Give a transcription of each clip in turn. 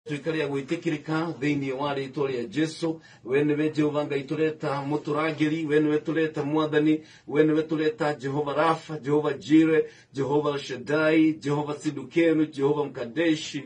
Tuikaria gwitikirika thiini wa ritwa ria Jesu. We niwe Jehova Ngai tureta muturangiri, we niwe tureta mwathani, we niwe tureta Jehova Rafa, Jehova Jire, Jehova Shaddai, Jehova Sidukenu, Jehova Mkadeshi.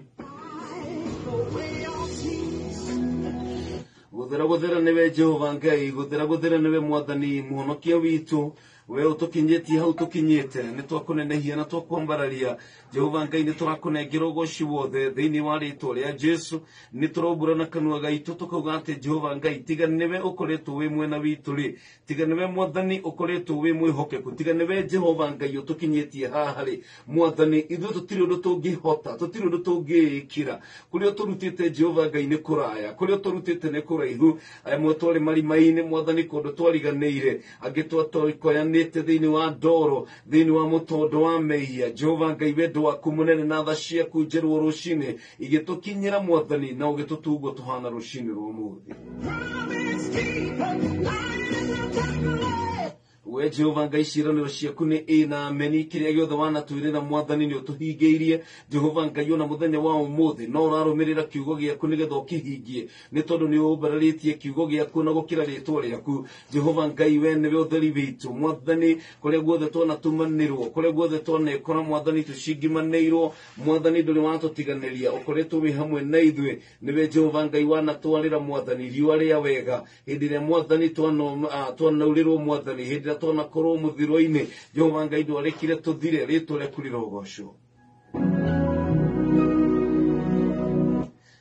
Guthera niwe Jehova Ngai, guthera niwe mwathani muhonokia witu. We utukinyeti hau tukinyete nitwakunenehia na twakwambararia Jehova Ngai niturakunengera ugoci wothe thiini wa ritwa ria Jesu. Niturobura na kanua gaitu tukauga ati Jehova Ngai tiga niwe ukoretwo wi mwena witu ri, tiga niwe mwathani ukoretwo wi mwihokeku, tiga niwe Jehova Ngai utukinyetie haha ri mwathani. Ithuĩ tutiri undu tungihota, tutiri undu tungikira kuria turutite Jehova Ngai ni kuraya, kuria turutite ni kuraihu. Amwe twari marima-ini mwathani kundu twariganiire, angi twatoikoya thiini wa ndoro, thiini wa mutondo wa mehia. Jehova Ngai wendo waku munene na tha ciaku njerwo rucini igitukinyira mwathani na ugitutungwo tuhana rucini rwa muthi. We Jehova Ngai ciraniro ciaku ni ina ameni, kiria giothe wanatwirira mwathani ni utuhingeirie. Jehova Ngai ona muthenya wa umuthi no urarumirira kiugo giaku nigetha ukihingie, ni tondu ni ubararitie kiugo giaku na gukira ritwa riaku. Jehova Ngai we niwe utheri witu mwathani, kuria guothe twanatumanirwo, kuria guothe twanekora mwathani tucingimaneirwo mwathani nduri watutiganiria, ukoretwo wi hamwe na ithuĩ. Niwe Jehova Ngai wanatwarira mwathani riũa ria wega hindi ria mwathani twanaurirwo mwathani hindi ria twanakorwo muthiro-ini. Jehova Ngai ndwarekire tuthire, ritwa riaku rirogocwo.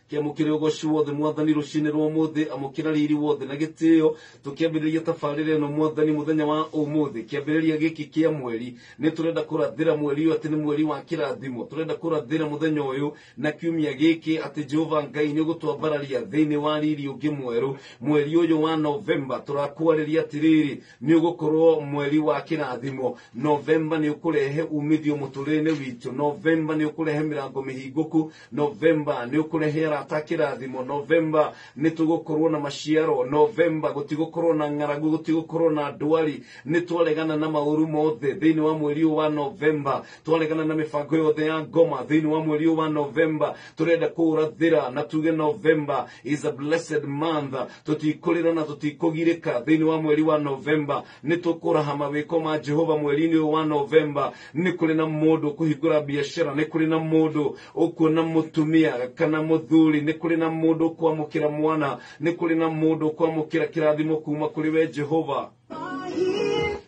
Kiamukire ugoci wothe mwathani rucini rwa umuthi, amukira riri wothe na gitio. Tukiambiriria tabarĩra ĩno mwathani muthenya wa umuthi, kiambiriria giki kia mweri, ni turenda kurathira mweri ati ni mweri wa kirathimo. Turenda kurathira muthenya uyu na kiumia giki ati Jehova Ngai ni gutwambararia thiini wa riri ungi mweru. Mweri uyu wa Novemba turakwariria atiriri ni ugukorwo mweri wa kirathimo. Novemba ni ukurehe umithio muturire-ini witu. Novemba ni ukurehe mirango mihinguku. Novemba ni ukurehe atakirathimo. Novemba nitugukorwo na maciaro. Novemba gutigukorwo na ng'aragu, gutigukorwo na ndwari. Nitwaregana na mauru mothe thiini wa mweri wa Novemba. Twaregana na mibango yothe ya ngoma thiini wa mweri wa Novemba. Turenda kurathira na tuge November is a blessed month. Tutikurira na tutikugirika thiini wa mweri wa Novemba. Nitukuraha mawiko ma Jehova mweri-ini wa Novemba. Ni kuri na mundu kuhingura biashara, ni kuri na mundu ukuona mutumia kana muthu, ni kuri na mundu kwamukira mwana, ni kuri na mundu kwamukira kirathimo kuma kuri we Jehova.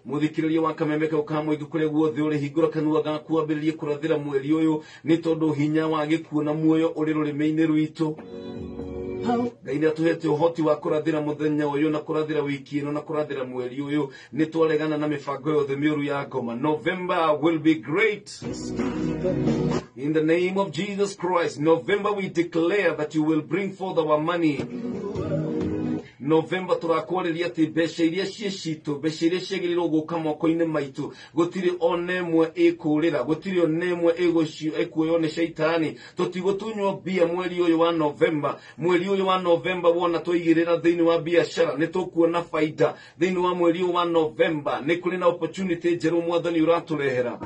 Muthikiriria wa Kamemeka ukamwigu kuria guothe uri hingura kanua gaku ambiririe kurathira mweri uyu, ni tondu hinya wa gikuo na muoyo uri rurimi-ini rwitu. Ngai ni atuhete uhoti wa kurathira muthenya uyu na kurathira wiki ino na kurathira mweri uyu. Ni twaregana na mibango yothe miuru ya ngoma. November will be great. In the name of Jesus Christ, November we declare that you will bring forth our money. November turakwariria ati mbeca iria citu, mbeca iria ciagĩrĩirwo gũka moko-inĩ maitu, gutiri onemwe ikurira, gutiri onemwe ikuoywo ni shaitani. Tutigũtunywo mbia mweri uyu wa November. Mweri uyu wa November wona twaigĩrĩra thiini wa biashara ni tukuona faida. Thiini wa mweri uyu wa November ni kuri na opportunity njeru mwathani uraturehera.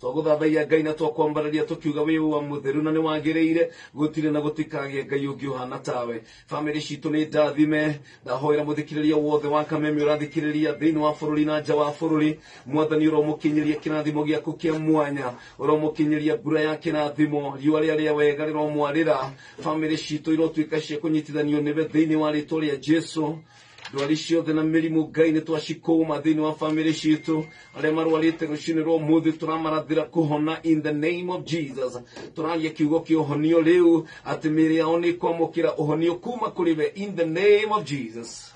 Twaguthathaia Ngai na twakwambararia tukiuga wi wa mutheru na ni wagiriire, gutire na gutikagie Ngai ungi uhana tawe. Family citu ni ndathime, ndahoera muthikiriria wothe wa Kameme urathikiriria thiini wa bururi na nja wa bururi. Mwathani uromukinyiria kirathimo giaku kia mwanya, uromukinyiria mbura ya kirathimo, riũa ria wega riromwarira. Family citu irotwika cia kunyitithanio niwe thiini wa ritwa ria Jesu. Ndwari ciothe na mirimu Ngai ni twacikũma thiini wa family citu. Aria marwarite rucini rwa umuthi turamarathira kuhona in the name of Jesus. Turaria kiugo kia uhonio riu ati mĩĩrĩ yao ni kwamũkĩra uhonio kuma kuri we in the name of Jesus.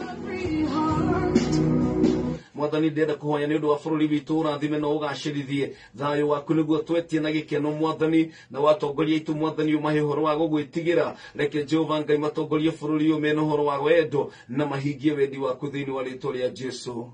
Mwathani ndenda kuhoya ni undu wa bururi witu urathime na ugacirithie. Thayo waku niguo twetie na gikeno mwathani, na watongoria itu mwathani umahe uhoro wa gugwitigira. Reke Jehova Ngai matongorie bururi uyu mena uhoro wa wendo na mahingie wendi waku thiini wa ritwa ria Jesu.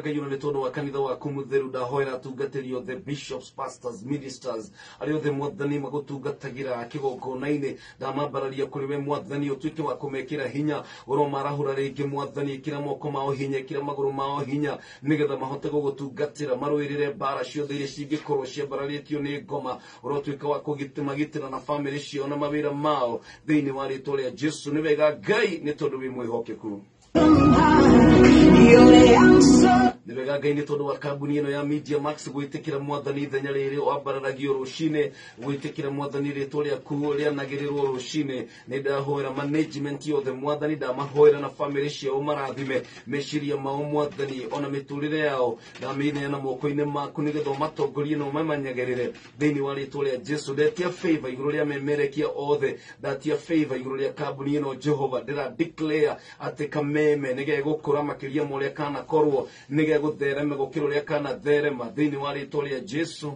gayo na tono wa kanitha wa kumutheru da hoira tugatirio the bishops, pastors, ministers ari othe mwathani magutugatagira kigongona-ini da mabararia kuri we mwathani utuike wa kumekira hinya oro marahura ringi mwathani kira moko mao hinya kira maguru mao hinya nigetha mahote gugutungatira maruirire bara ciothe iria cingikorwo ciambararitio ni ngoma oro tuika wa kugitira na family cio na mawira mao thiini wa ritwa ria Jesu ni wega Ngai ni tondu wi mwihokeku Nibega gaini todo wa kambuni ino ya Media Max gwitikira mwathani ithenya riri wambararagio rucine gwitikira mwathani ritwa riaku rianagirirwo rucine nindahoera management yothe mwathani ndamahoera na family ciao marathime meciria mao mwathani ona miturire yao ndamineana moko-ini maku nigetha matongorie no mamanyagirire thiini wa ritwa ria Jesu ndetia favor iguru ria memerekia othe ndatia favor iguru ria kambuni ino Jehova ndira declare ati kameme nige gukura makiria moria kana korwo nige guthereme gukiro ria kana therema thiini wa ritwa ria Jesu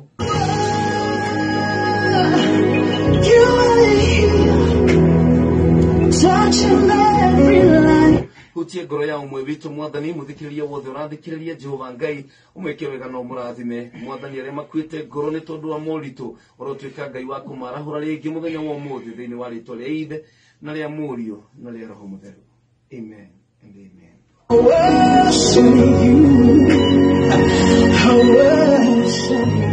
hutie ngoro ya umwe witu mwathani muthikiriria wothe urathikiriria Jehova Ngai umweke wega no murathime mwathani aria makuite ngoro ni tondu wa moritu urotuika Ngai wa kumarahura ringi muthenya wa umuthi thiini wa ritwa ria Ithe na ria Murio na ria Roho Mutheru. Amen and amen. I worship you. I worship you.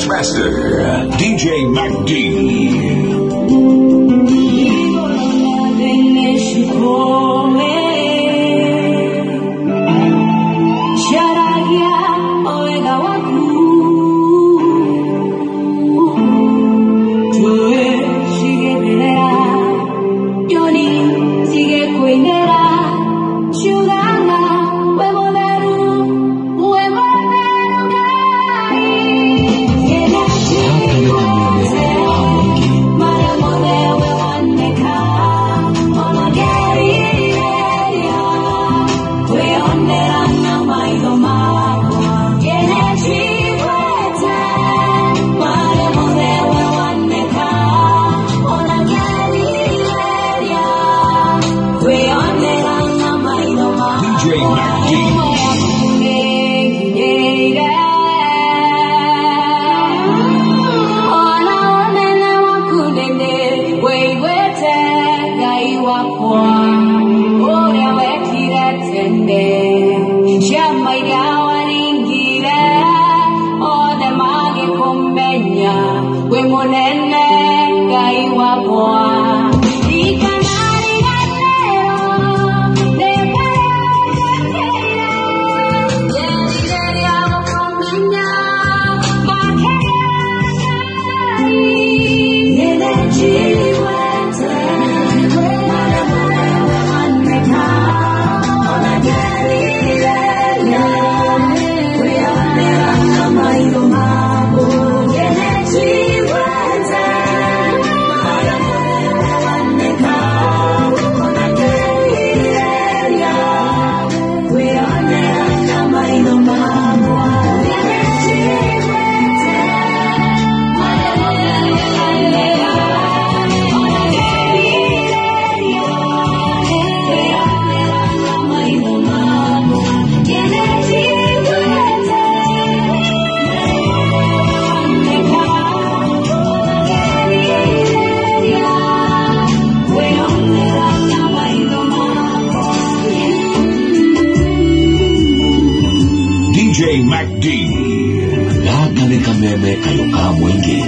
Master, DJ MacD. D. Gaka kameme kayoka mwingi.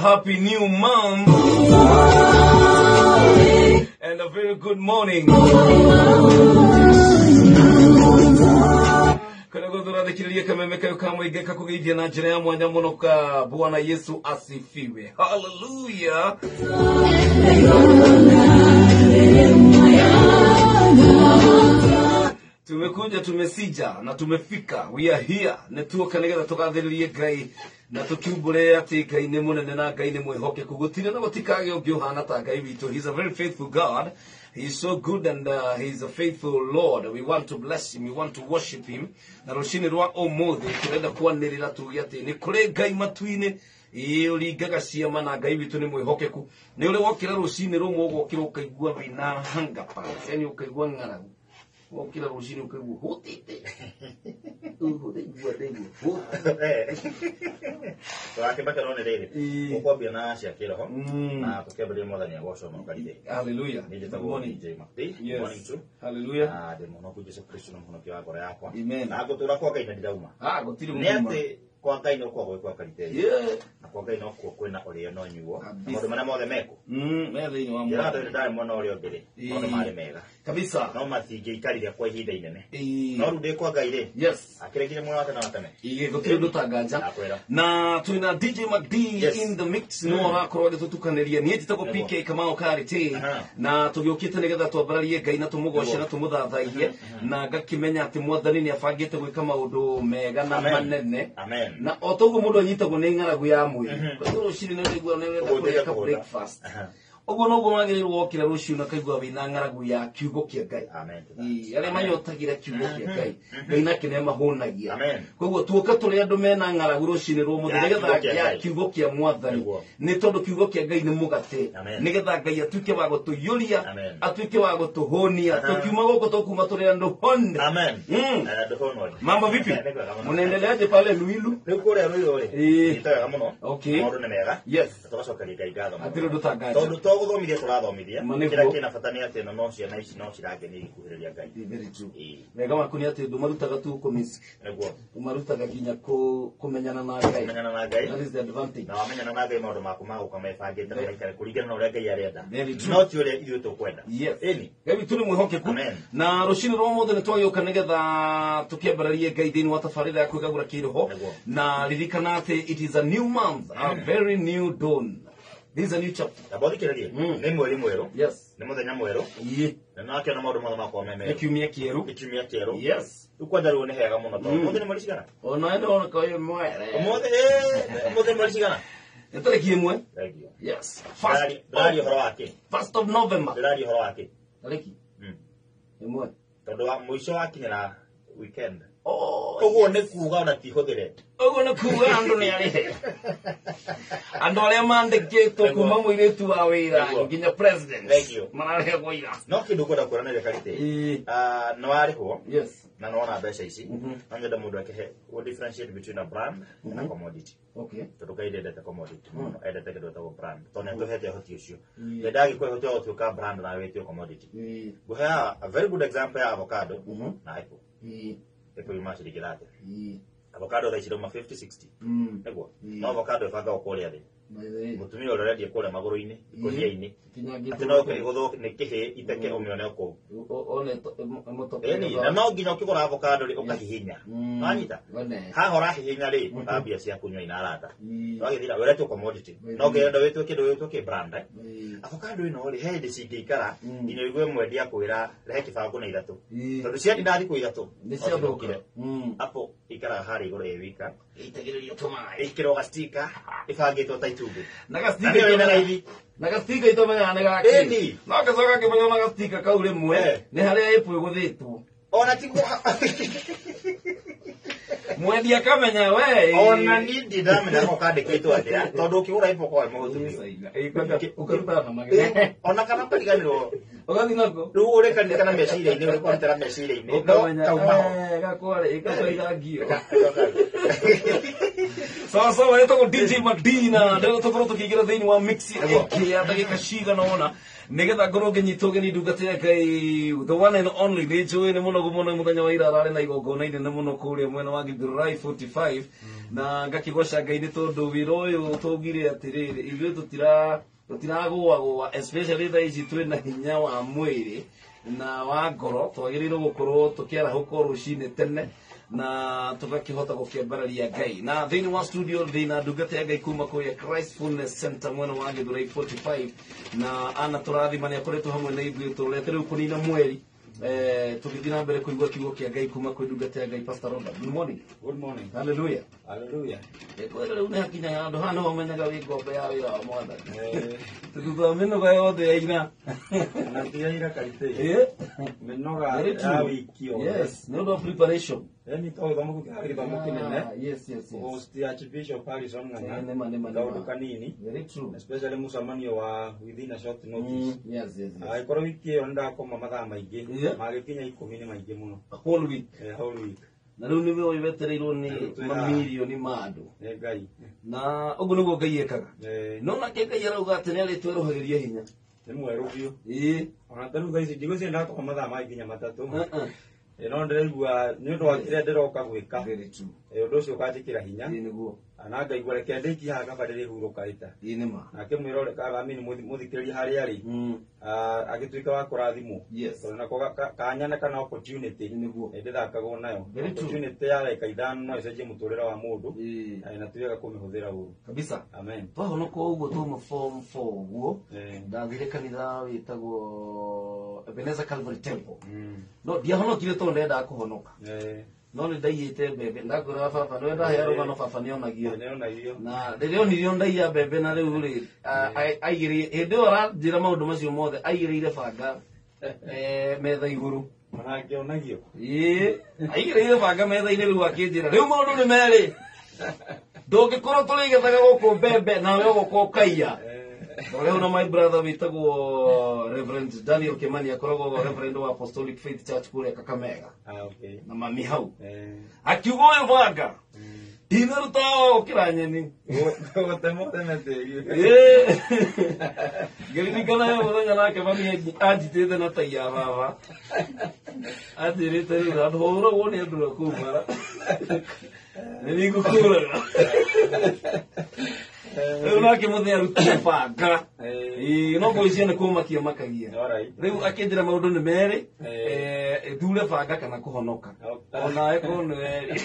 Happy new month and a very good morning. Kana godora dekilia kameme kayo kamwe geka kugidia na jina ya mwanya monoka Bwana Yesu asifiwe. Hallelujah. Tumekuja, tumesija na tumefika. We are here. Netuo kanega tukathiririe Ngai na tukiumbure ati Ngai ni munene na Ngai ni mwihoke kugutire na gutikage ungihana ta Ngai witu. He's a very faithful God. He's so good and he's a faithful Lord. We want to bless him. We want to worship him. Na rushini rwa omothe turenda kwanirira tugi ati ni kure Ngai matuine uringaga ciama na Ngai witu ni mwihokeku. Ni uri wokira rushini rumwe ugokira ukaigua bina hanga pa. Yani ukaigua ngaragu. Wakila rushini ukaigua hotete. Hallelujah. Kwa Ngai no kwa kalite na kwa Ngai no kwena ore no nyuo maundu mana mothe meko methe ni wa mwana ndo ndai mwana ore ogere maundu mare mega kabisa no matinge ikarire kwa ihinda inene no runde kwa Ngai ri yes akirekire mwana wake na watame gutire ndutanganja na twina DJ McD in the mix no arakorwo tutukaniria ni titako PK Kamau Karite na tugiukite nigetha twambararie Ngai na tumugoce na tumuthathaithie na ngakimenya ati mwathani ni abangite gwika maundu mega na manene amen na otogo mundu anyitagwo ni ngaragu ya mwiri kwa ruciri ni ndigwa ni wenda kureka breakfast ogo no gwagirirwo wokira ruciu na kaigwa wina ngaragu ya kiugo kia Ngai amen yale manyotagira kiugo kia Ngai Ngai na kine mahonagia amen koguo tuoka turi andu mena ngaragu rucini rwo muthenya ya kiugo kia mwathani ni tondu kiugo kia Ngai ni mugate nigetha Ngai atuike wa gutuyuria atuike wa gutuhonia tukiuma goko tukuma turi andu honde amen mambo vipi munaendeleaje pale Luilu ni kule Luilu ri nitaga muno okay maundu ni mega yes tugacokeria Ngai ngatho atiro dutangaja no guthomithia turathomithia Manĩguo. kira kina bata ni ati no ciana ici no cirangenia ikuhĩrĩria Ngai Very true. Ĩĩ. Wega waku nĩ atĩ ndũmarutaga tu kũmĩci, nĩguo ũmarutaga nginya kũmenyana na Ngai. menyana na Ngai That is the advantage. na wamenyana na Ngai maũndũ maku magũka mebangĩte na maikare kũringana na ũrĩa Ngai arenda Very true. no ti ũrĩa ithuĩ tũkwenda Yes. ĩni Ngai witũ nĩ mwĩhokeku. Amen. Na rũcinĩ rwa ũmũthĩ nĩ twagĩũka nĩgetha tũkĩambararie Ngai thĩinĩ wa tabarĩra ya kwĩgagũra kĩroho. Nĩguo. Na ririkana atĩ it is a new month, a very new dawn. This is a new chapter. tabothikĩrĩrie nĩ mweri mwerũ Yes. nĩ mũthenya mwerũ Ĩĩ. na nakĩona maũndũ mothe makorwo me Nĩ merũ kiumia kĩerũ. nĩ kiumia kĩerũ Yes. rĩu kwanja rĩu nĩ hega mũno tondũ ũmũthĩ nĩ mweri cigana Ona ĩno oneka ũyũ mwere. ũmũthĩ nĩ mweri cigana Nĩ tarĩki ĩmwe. thengio Yes. ndĩraria ũhoro wa kĩ 1st of November. ndĩraria ũhoro wa kĩ Tarĩki ĩmwe. tondũ wa mũico wakinyĩra weekend Oh, ũguo nĩ kuuga ona tihũthĩre ũguo nĩ kuuga andũ nĩ arĩhe. Andũ arĩa mandĩkĩtwo kuma mũirĩtu wa wĩra Nĩguo. nginya president Thengio. mararĩhwo ira. no kĩndũ kwenda kuoranĩria karĩte Ĩĩ. nĩ warĩhwo Yes. na nona mbeca ici Mhm. no nyenda mũndũ akehe differentiate between a brand and a commodity Okay. tondũ Ngai ndendete commodity mũno endete kĩndũ gĩtagwo brand tondũ nĩatũhete ũhoti ũcio Mm. ndagĩkũhe ũhoti wa gũtuĩka brand na wĩtio commodity Ĩĩ. ngũheaga a very good example ya avocado Mhm. na apple Ĩĩ. apple ima ciringi 30 Ĩĩ. avocado thaa ici irauma 50-60 Mm. nĩguo Mm. no avocado ĩbangagwo kũrĩa thĩ Ĩĩ. mũtumia ũrĩa ũrendia kũrĩa magũrũ-inĩ ikũnia-inĩ Kinyangĩtwo. atĩ no ũkĩgũthwo nĩ kĩhĩ iteke ũmĩone kũu One mũtoke. ĩni na no nginya ũkĩgũra avocado rĩ ũkahihinya Mm. wanyita One. haha ũrahihinya rĩ ũkambia cia kũnyua ina arata Ĩĩ. wagĩthira wĩretwo commodity no ngĩenda wĩtwo kĩndũ wĩtwo kĩ brand Ĩĩ. avocado ĩno rĩ he hĩndĩ cingĩikara Mm. nginya ũigue mwendia kwĩra rehe kĩbango na ithatũ Ĩĩ. tondũ ciatinda thikũ ithatũ Nĩ no ciathũka. cithũkire. Mm. Apple ikaraga harĩa igũrũ ĩ wika Ĩitagĩrĩrio tũmaĩ. ĩkĩrwo gastika ĩbangĩtwo ta itumbĩ Na na gastika nĩyo ĩna raithi na gastika itomenyaga nĩ gake. Ĩni. No gacoka kĩmenya na gastika kau rĩmwe Eh. nĩ harĩa ĩpũ ĩgũthĩtwo. ona tiguo Mwendia akamenya we. ona niĩ ndamenya ko kandĩkĩtwo atĩa tondũ ũkĩgũra ipo kwa mũhũthũ Ukaruta na magege. ona kana kariganĩrwo Ugathi nako. rĩu ũrĩkanĩkana meciria-inĩ ũrĩkũrutĩra meciria-inĩ no Ukamenya kauma gakware ikaigagio. Sawa wetagwo DJ Madina ndio tũkorwo tũkĩingĩra thĩinĩ wa mix ya ndagĩka cigana ũna nĩgetha ngorwo ngĩnyitwo ũgeni ndungata ya Ngai the one and only nĩ njũĩ nĩ mũno mũthenya wa ira ararĩ na igongona inene mũno kũrĩa mwena wa Githurai 45 na ngakĩgoca Ngai nĩ tondũ wĩra ũyũ tũgire atĩrĩrĩ ithuĩ tũtiragũagũa especially thaa ici twĩna hinya wa mwĩrĩ na wa ngoro twagĩrĩirwo gũkorwo tũkĩarahũka rũcinĩ tene na tũgakĩhota gũkĩambararia Ngai na thĩinĩ wa studio thĩna ndungata ya Ngai kuma kũrĩa Christ Fullness Center mwena wa Githurai 45 na ana tũrathima nĩ akoretwo hamwe na ithuĩ tũrete rĩu kũnina mweri tũgĩthiĩ na mbere kũigua kiugo kĩa Ngai kuma kwĩ ndungata ya Ngai Pastor Robert. Good morning. Good morning. Hallelujah. Hallelujah. Kwĩrĩ rĩu nĩ hakinya handũ hana ũmenyaga wĩ ngombe ya wĩra wa Mwathani tũthutha mĩnoga yothe ya ina Natigaira karite. Eh? Menoga Very ya true. wiki o. Yes, nĩ ũndũ wa preparation. Eni to githomo kĩrĩa gĩthomo kĩnene. Yes, yes, yes. Host Archbishop Harrison Ng'ang'a. Nĩma. Kaũndũ kanini. Very true. Especially mũcemanio wa within a short notice. Yes. Agĩkorwo wiki ĩyo nĩndakoma mathaa maingĩ. Yeah. Magĩkinya 10 nĩ maingĩ mũno. A whole week. Whole week. Na rĩu nĩwe wetereirwo nĩ mamirioni ma andũ Nĩ Ngai. na ũguo nĩguo Ngai ekaga no nake Ngai arauga atĩ nĩarĩtwerũhagĩria hinya Nĩ mwerũ biũ. ĩĩ Ona tarĩu thaa ici ndigũcio ndakoma mathaa maingĩ nginya matatũ. No ndĩraigua nĩ ũndũ wa kĩrĩa ndĩroka gwĩka. Very true. Ũndũ ũcio ũkanjĩkĩra hinya. ĩĩ nĩguo Na ngaigua reke ndĩiki haha kaba ndĩrĩhurũkĩte. ĩĩ nĩma Nake mwĩra ũrĩa amini mũthikĩrĩria harĩa arĩ agĩtuĩka wa kũrathimwo. Yes. Tondũ nako kanya kana opportunity nĩguo ndĩthakagwo nayo. Very true. Opportunity ya reka ithano no ĩcenjie mũtũrĩre wa mũndũ ĩĩ na tuĩga kũmĩhũthĩra ũru. kabisa Amen. twahonoka ũguo tuma form 4 ũguo Eh. ndathire kanitha wĩtagwo Ebenezer Calvary Temple Mm. no ndiahonokire tondũ ndendaga kũhonoka Eh. no nĩ ndaiyĩte mbembe ndakwĩra baba nĩ wenda hea rũgano baba nĩonagio Nĩonagio. na rĩrĩa onirio ndaiya mbembe na rĩu rĩ aigĩrĩire hĩndĩ ĩyo aranjĩra maũndũ macio mothe aigĩrĩire banga metha igũrũ Ona ngĩonagio. ĩĩ aigĩrĩire banga metha-inĩ rĩu akĩnjĩra rĩu maũndũ nĩ merĩ ndũngĩkorwo tũrĩgethaga gũkũ mbembe nawe ũgũkorwo ũkaiya Rĩu na my brother wĩtagwo Reverend Daniel Kimani akoragwo Reverend wa Apostolic Faith Church kũrĩa Kakamega Okay. na mami hau Eh. akiuga ũyũ banga Inaruta okira nyeni. Ngiririkana yo muthenya nake mami anjitĩte na tai ya baba. Anjĩrĩte rĩu hũragwo nĩ andũ a kuma. Nĩ ngũkũraga. Rĩu nake mũthenya arutire banga. No ngũicia nĩ kũmakia makagia. Rĩu akĩnjĩra maũndũ nĩ merĩ. Thure banga kana kũhonoka. Ona eko nĩ werĩ.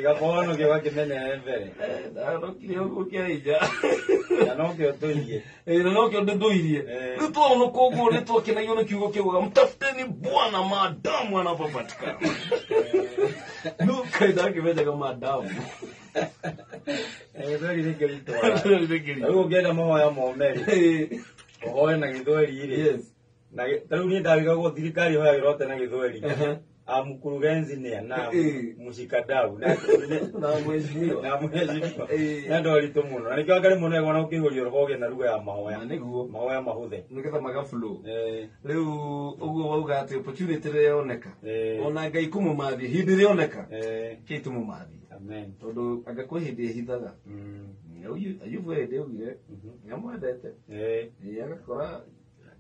Gabono que wakimenya mbere. Ndarokire ũguo kĩaija. Na no kĩo tũirie. Na no kĩo ndũirie. Rĩu twaona koguo nĩ twakenagio nĩ kiugo kĩugaga mtafuteni Bwana maadamu anapopatikana. No kaida akĩmenyaga maadamu. Gĩthweri nĩ kĩritũ. Rĩu ũngĩenda mahoya momeri. Ũhoe na gĩthweri rĩ. Na rĩu niĩ ndarigagwo thirikari hoyagĩra ũte na gĩthweri. Mkurugenzi na mushikadau na mheshimiwa na ndo alito muno na nikio ngari muno egona ukihurio rohoge na ruga ya mahoya niguo mahoya mahuthe nigetha maga flow riu uguo wauga ati opportunity rioneka ona ngai kumumathia hindi rioneka kitumumathia amen tondu anga kwi hindi hithaga ayubu ende ugire nyamwendete agakora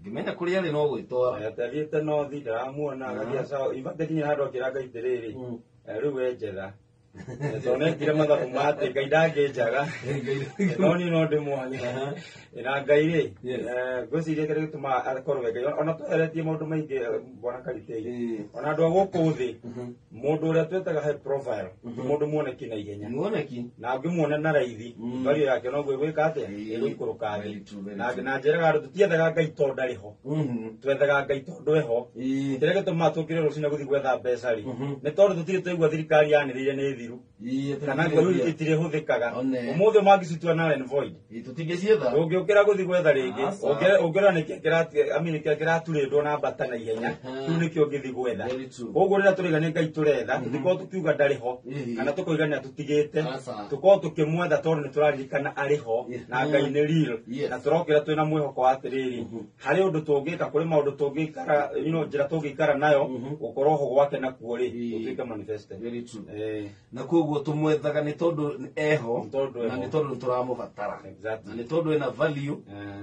ngimenya kuri ari no gwitwara atariete no thi ndaramuona agathia sawa ibate kinya handu akira ngai tiriri riu wenjetha tonekire mathabu mate ngai ndangĩnjaga no ni no ndimwanya na ngai ri ngwiciria kĩrĩa gĩtũma akorwo ngai ona tweretie maũndũ maingĩ Bwana Karitei ona andũ a gũkũ thĩ mũndũ ũrĩa twetaga high profile mũndũ muoneki na ihenya na ngĩmuona na raithi mbario yake no gwĩka atĩa ĩgũikũrũka thĩ na njĩraga andũ tũtiethaga ngai tondũ ndarĩ ho twethaga ngai tondũ eho kĩrĩa gĩtũmaga tũkĩre rũcinĩ gũthiĩ gwetha mbeca rĩ nĩ tondũ tũtirĩ twaigua thirikari yanĩrĩire nĩ thiru kana ngoro itire huthikaga umuthi magicitua na len void tutingĩcietha ũngĩũkĩra gũthiĩ gwetha rĩngĩ ũngĩra nĩkĩ kĩraturĩndwo na mbata na ihenya tu nĩkĩo ngĩthiĩ gwetha ũguo rĩrĩa tũrĩga nĩ ngai tũretha tũtikorwo tũkiuga ndarĩ ho kana tũkoigania tũtigĩte tũkorwo tũkĩmwetha tondũ nĩ tũraririkana arĩ ho na ngai nĩ real na tũrokĩra twĩna mwĩhoko wa atĩrĩrĩ harĩ ũndũ tũngĩka kũrĩ maũndũ tũngĩikara njĩra tũngĩikara nayo gũkorwo ho gwake nakuo rĩ gũtuĩke manifested na koguo tumwethaga ni tondu eho na ni tondu turamubatara na ni tondu ena value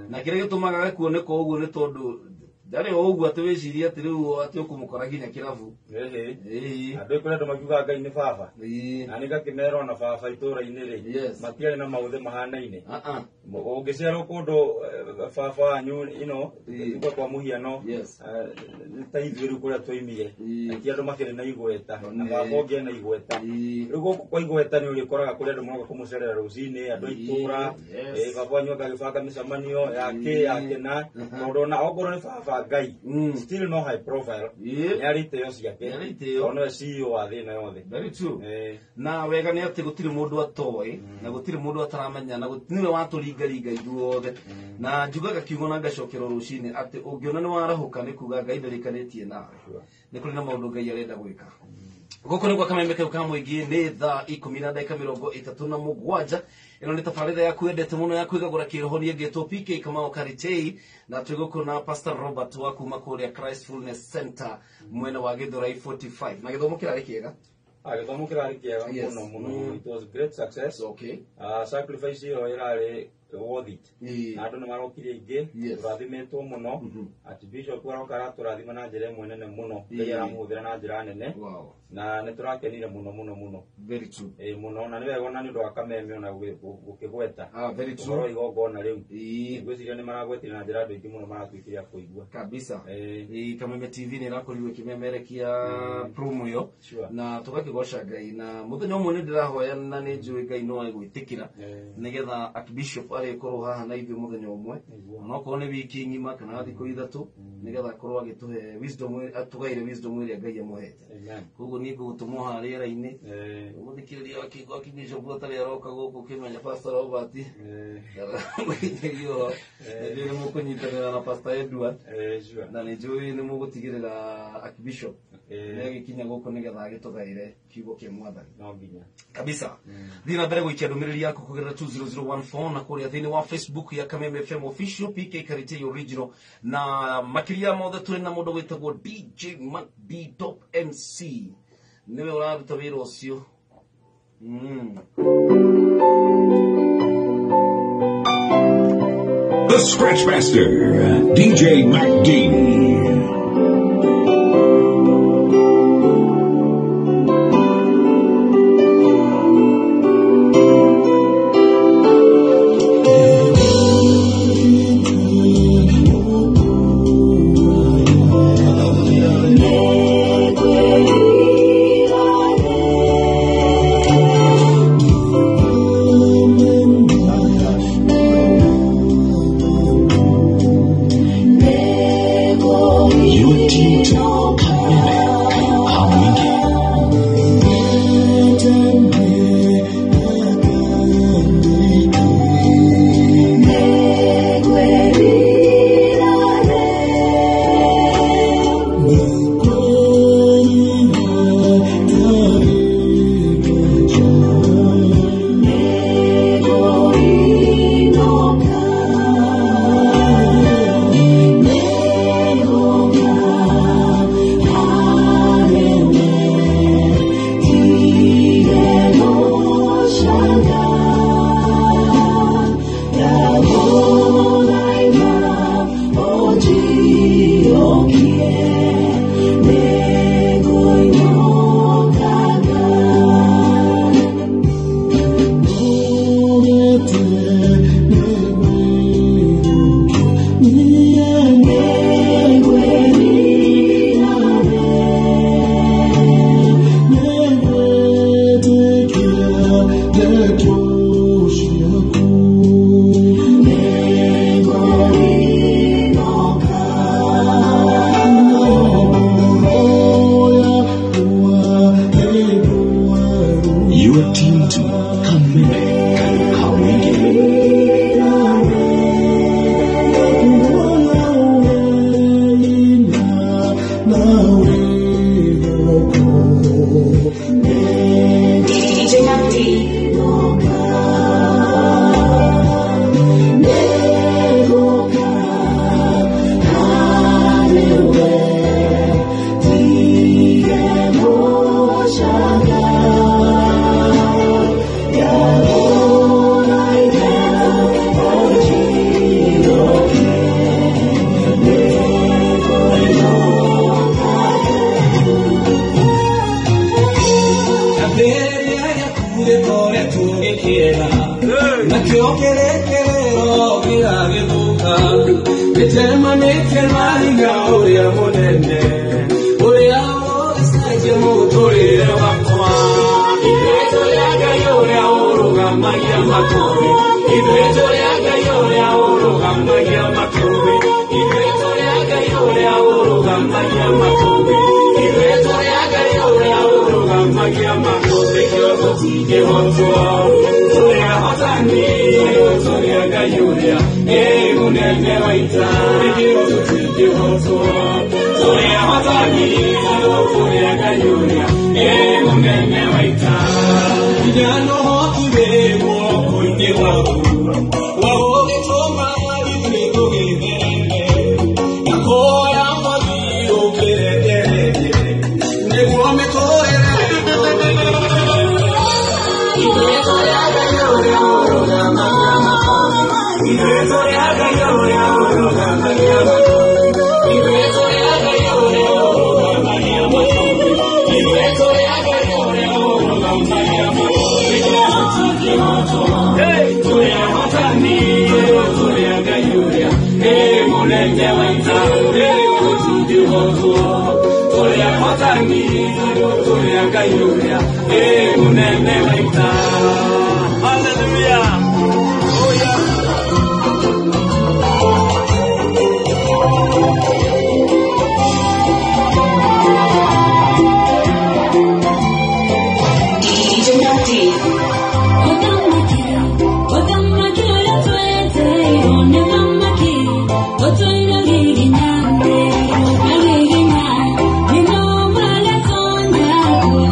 na kire gitumaga kuoneka uguo ni tondu ndari uguo ati wiciria ati riu ati ukumukora ginya kiravu andu kure ndo makiuga ngai ni baba na nigakimera na baba itura-ini ri matiari na mauthe mahana-ini ungiciarwo kundu baba wanyu ino kwa muhiano ta ithuĩ rĩu kũrĩa twoimire ti andũ makĩrĩ na igweta na baba ũngĩ na igweta rĩu gũkũ kwa igweta nĩ ũrĩkoraga kũrĩ andũ moka kũmũcerera rũcinĩ andũ a itũũra baba wanyu agagĩbanga mĩcemanio yake na tondũ ona okorwo nĩ baba ngai still no high profile nĩ arĩ itĩo ciake ona CEO wa thĩ ĩno yothe very true na wega nĩ atĩ gũtirĩ mũndũ atoĩ na gũtirĩ mũndũ ataramenya na niwe watũringaringa ithuothe na njugaga kiugo na ngacokerwo rũcinĩ atĩ ũngĩona nĩ warahũka nĩ kuga ngai ndarĩkanĩtie nawe nĩ kũrĩ na maũndũ ngai arenda gwĩka gũkũ nĩ gwa kameme kau ka mũingĩ nĩ thaa 10:37 ĩno nĩ tabarĩra ya kwendete mũno ya kwĩgagũra kĩroho niĩ ngĩtwo PK Kamau Karitei na twĩ gũkũ na Pastor Robert wa kuma kũrĩa Christfulness Center mwena wa Gĩthũrai 45 na gĩthomo kĩrarĩ kĩega gĩthomo kĩrarĩ kĩega mũno it was great success sacrifice ĩyo ĩrarĩ worth it na andũ nĩ marokire aingĩ tũrathimetwo mũno ati bishop aroka aratũrathima na njĩra ĩmwe nene mũno ngai aramũhũthĩra na njĩra nene na nĩ tũrakenire mũno very true mũno na nĩ wega ona nĩ ũndũ wa kameme ona gũkĩgweta very true ũhoro igongona rĩu ngwĩciria nĩ maragwetire na njĩra andũ aingĩ mũno maratuĩkire a kũigua kabisa Kameme TV nĩ ĩrakorirwo ĩkĩmemerekia promo ĩyo na tũgakĩgoca ngai na mũthenya ũmwe nĩ ndĩrahoya na nĩ njũĩ ngai no egwĩtĩkĩra nĩgetha Archbishop arĩkorwo haha na ithuĩ mũthenya ũmwe onokorwo nĩ wiki ng'ima kana thikũ ithatũ nĩgetha akorwo agĩtũhe wisdom atũgaire wisdom ĩrĩa ngai amũhete koguo niĩ ngũgũtũmwo haha rĩera-inĩ ũgũthikĩrĩria wakĩigua Archbishop atarĩ aroka gũkũ ũkĩmenya Pastor Robert nĩ mũkũnyitanĩra na Pastor Edward na nĩ njũĩ nĩ mũgũtigĩrĩra Archbishop nĩagĩkinya gũkũ nĩgetha agĩtũgaire kiugo kĩa Mwathani no nginya kabisa thiĩ na mbere gũikia ndũmĩrĩri yaku kũgerera 20014 na kũrĩa thĩinĩ wa Facebook ya Kameme FM Official PK Karitei Original na makĩria mothe tũrĩ na mũndũ wĩtagwo DJ Mac B Top MC niwe ũraruta wĩra ũcio The Scratch Master, DJ Mac D.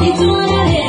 It's all I have.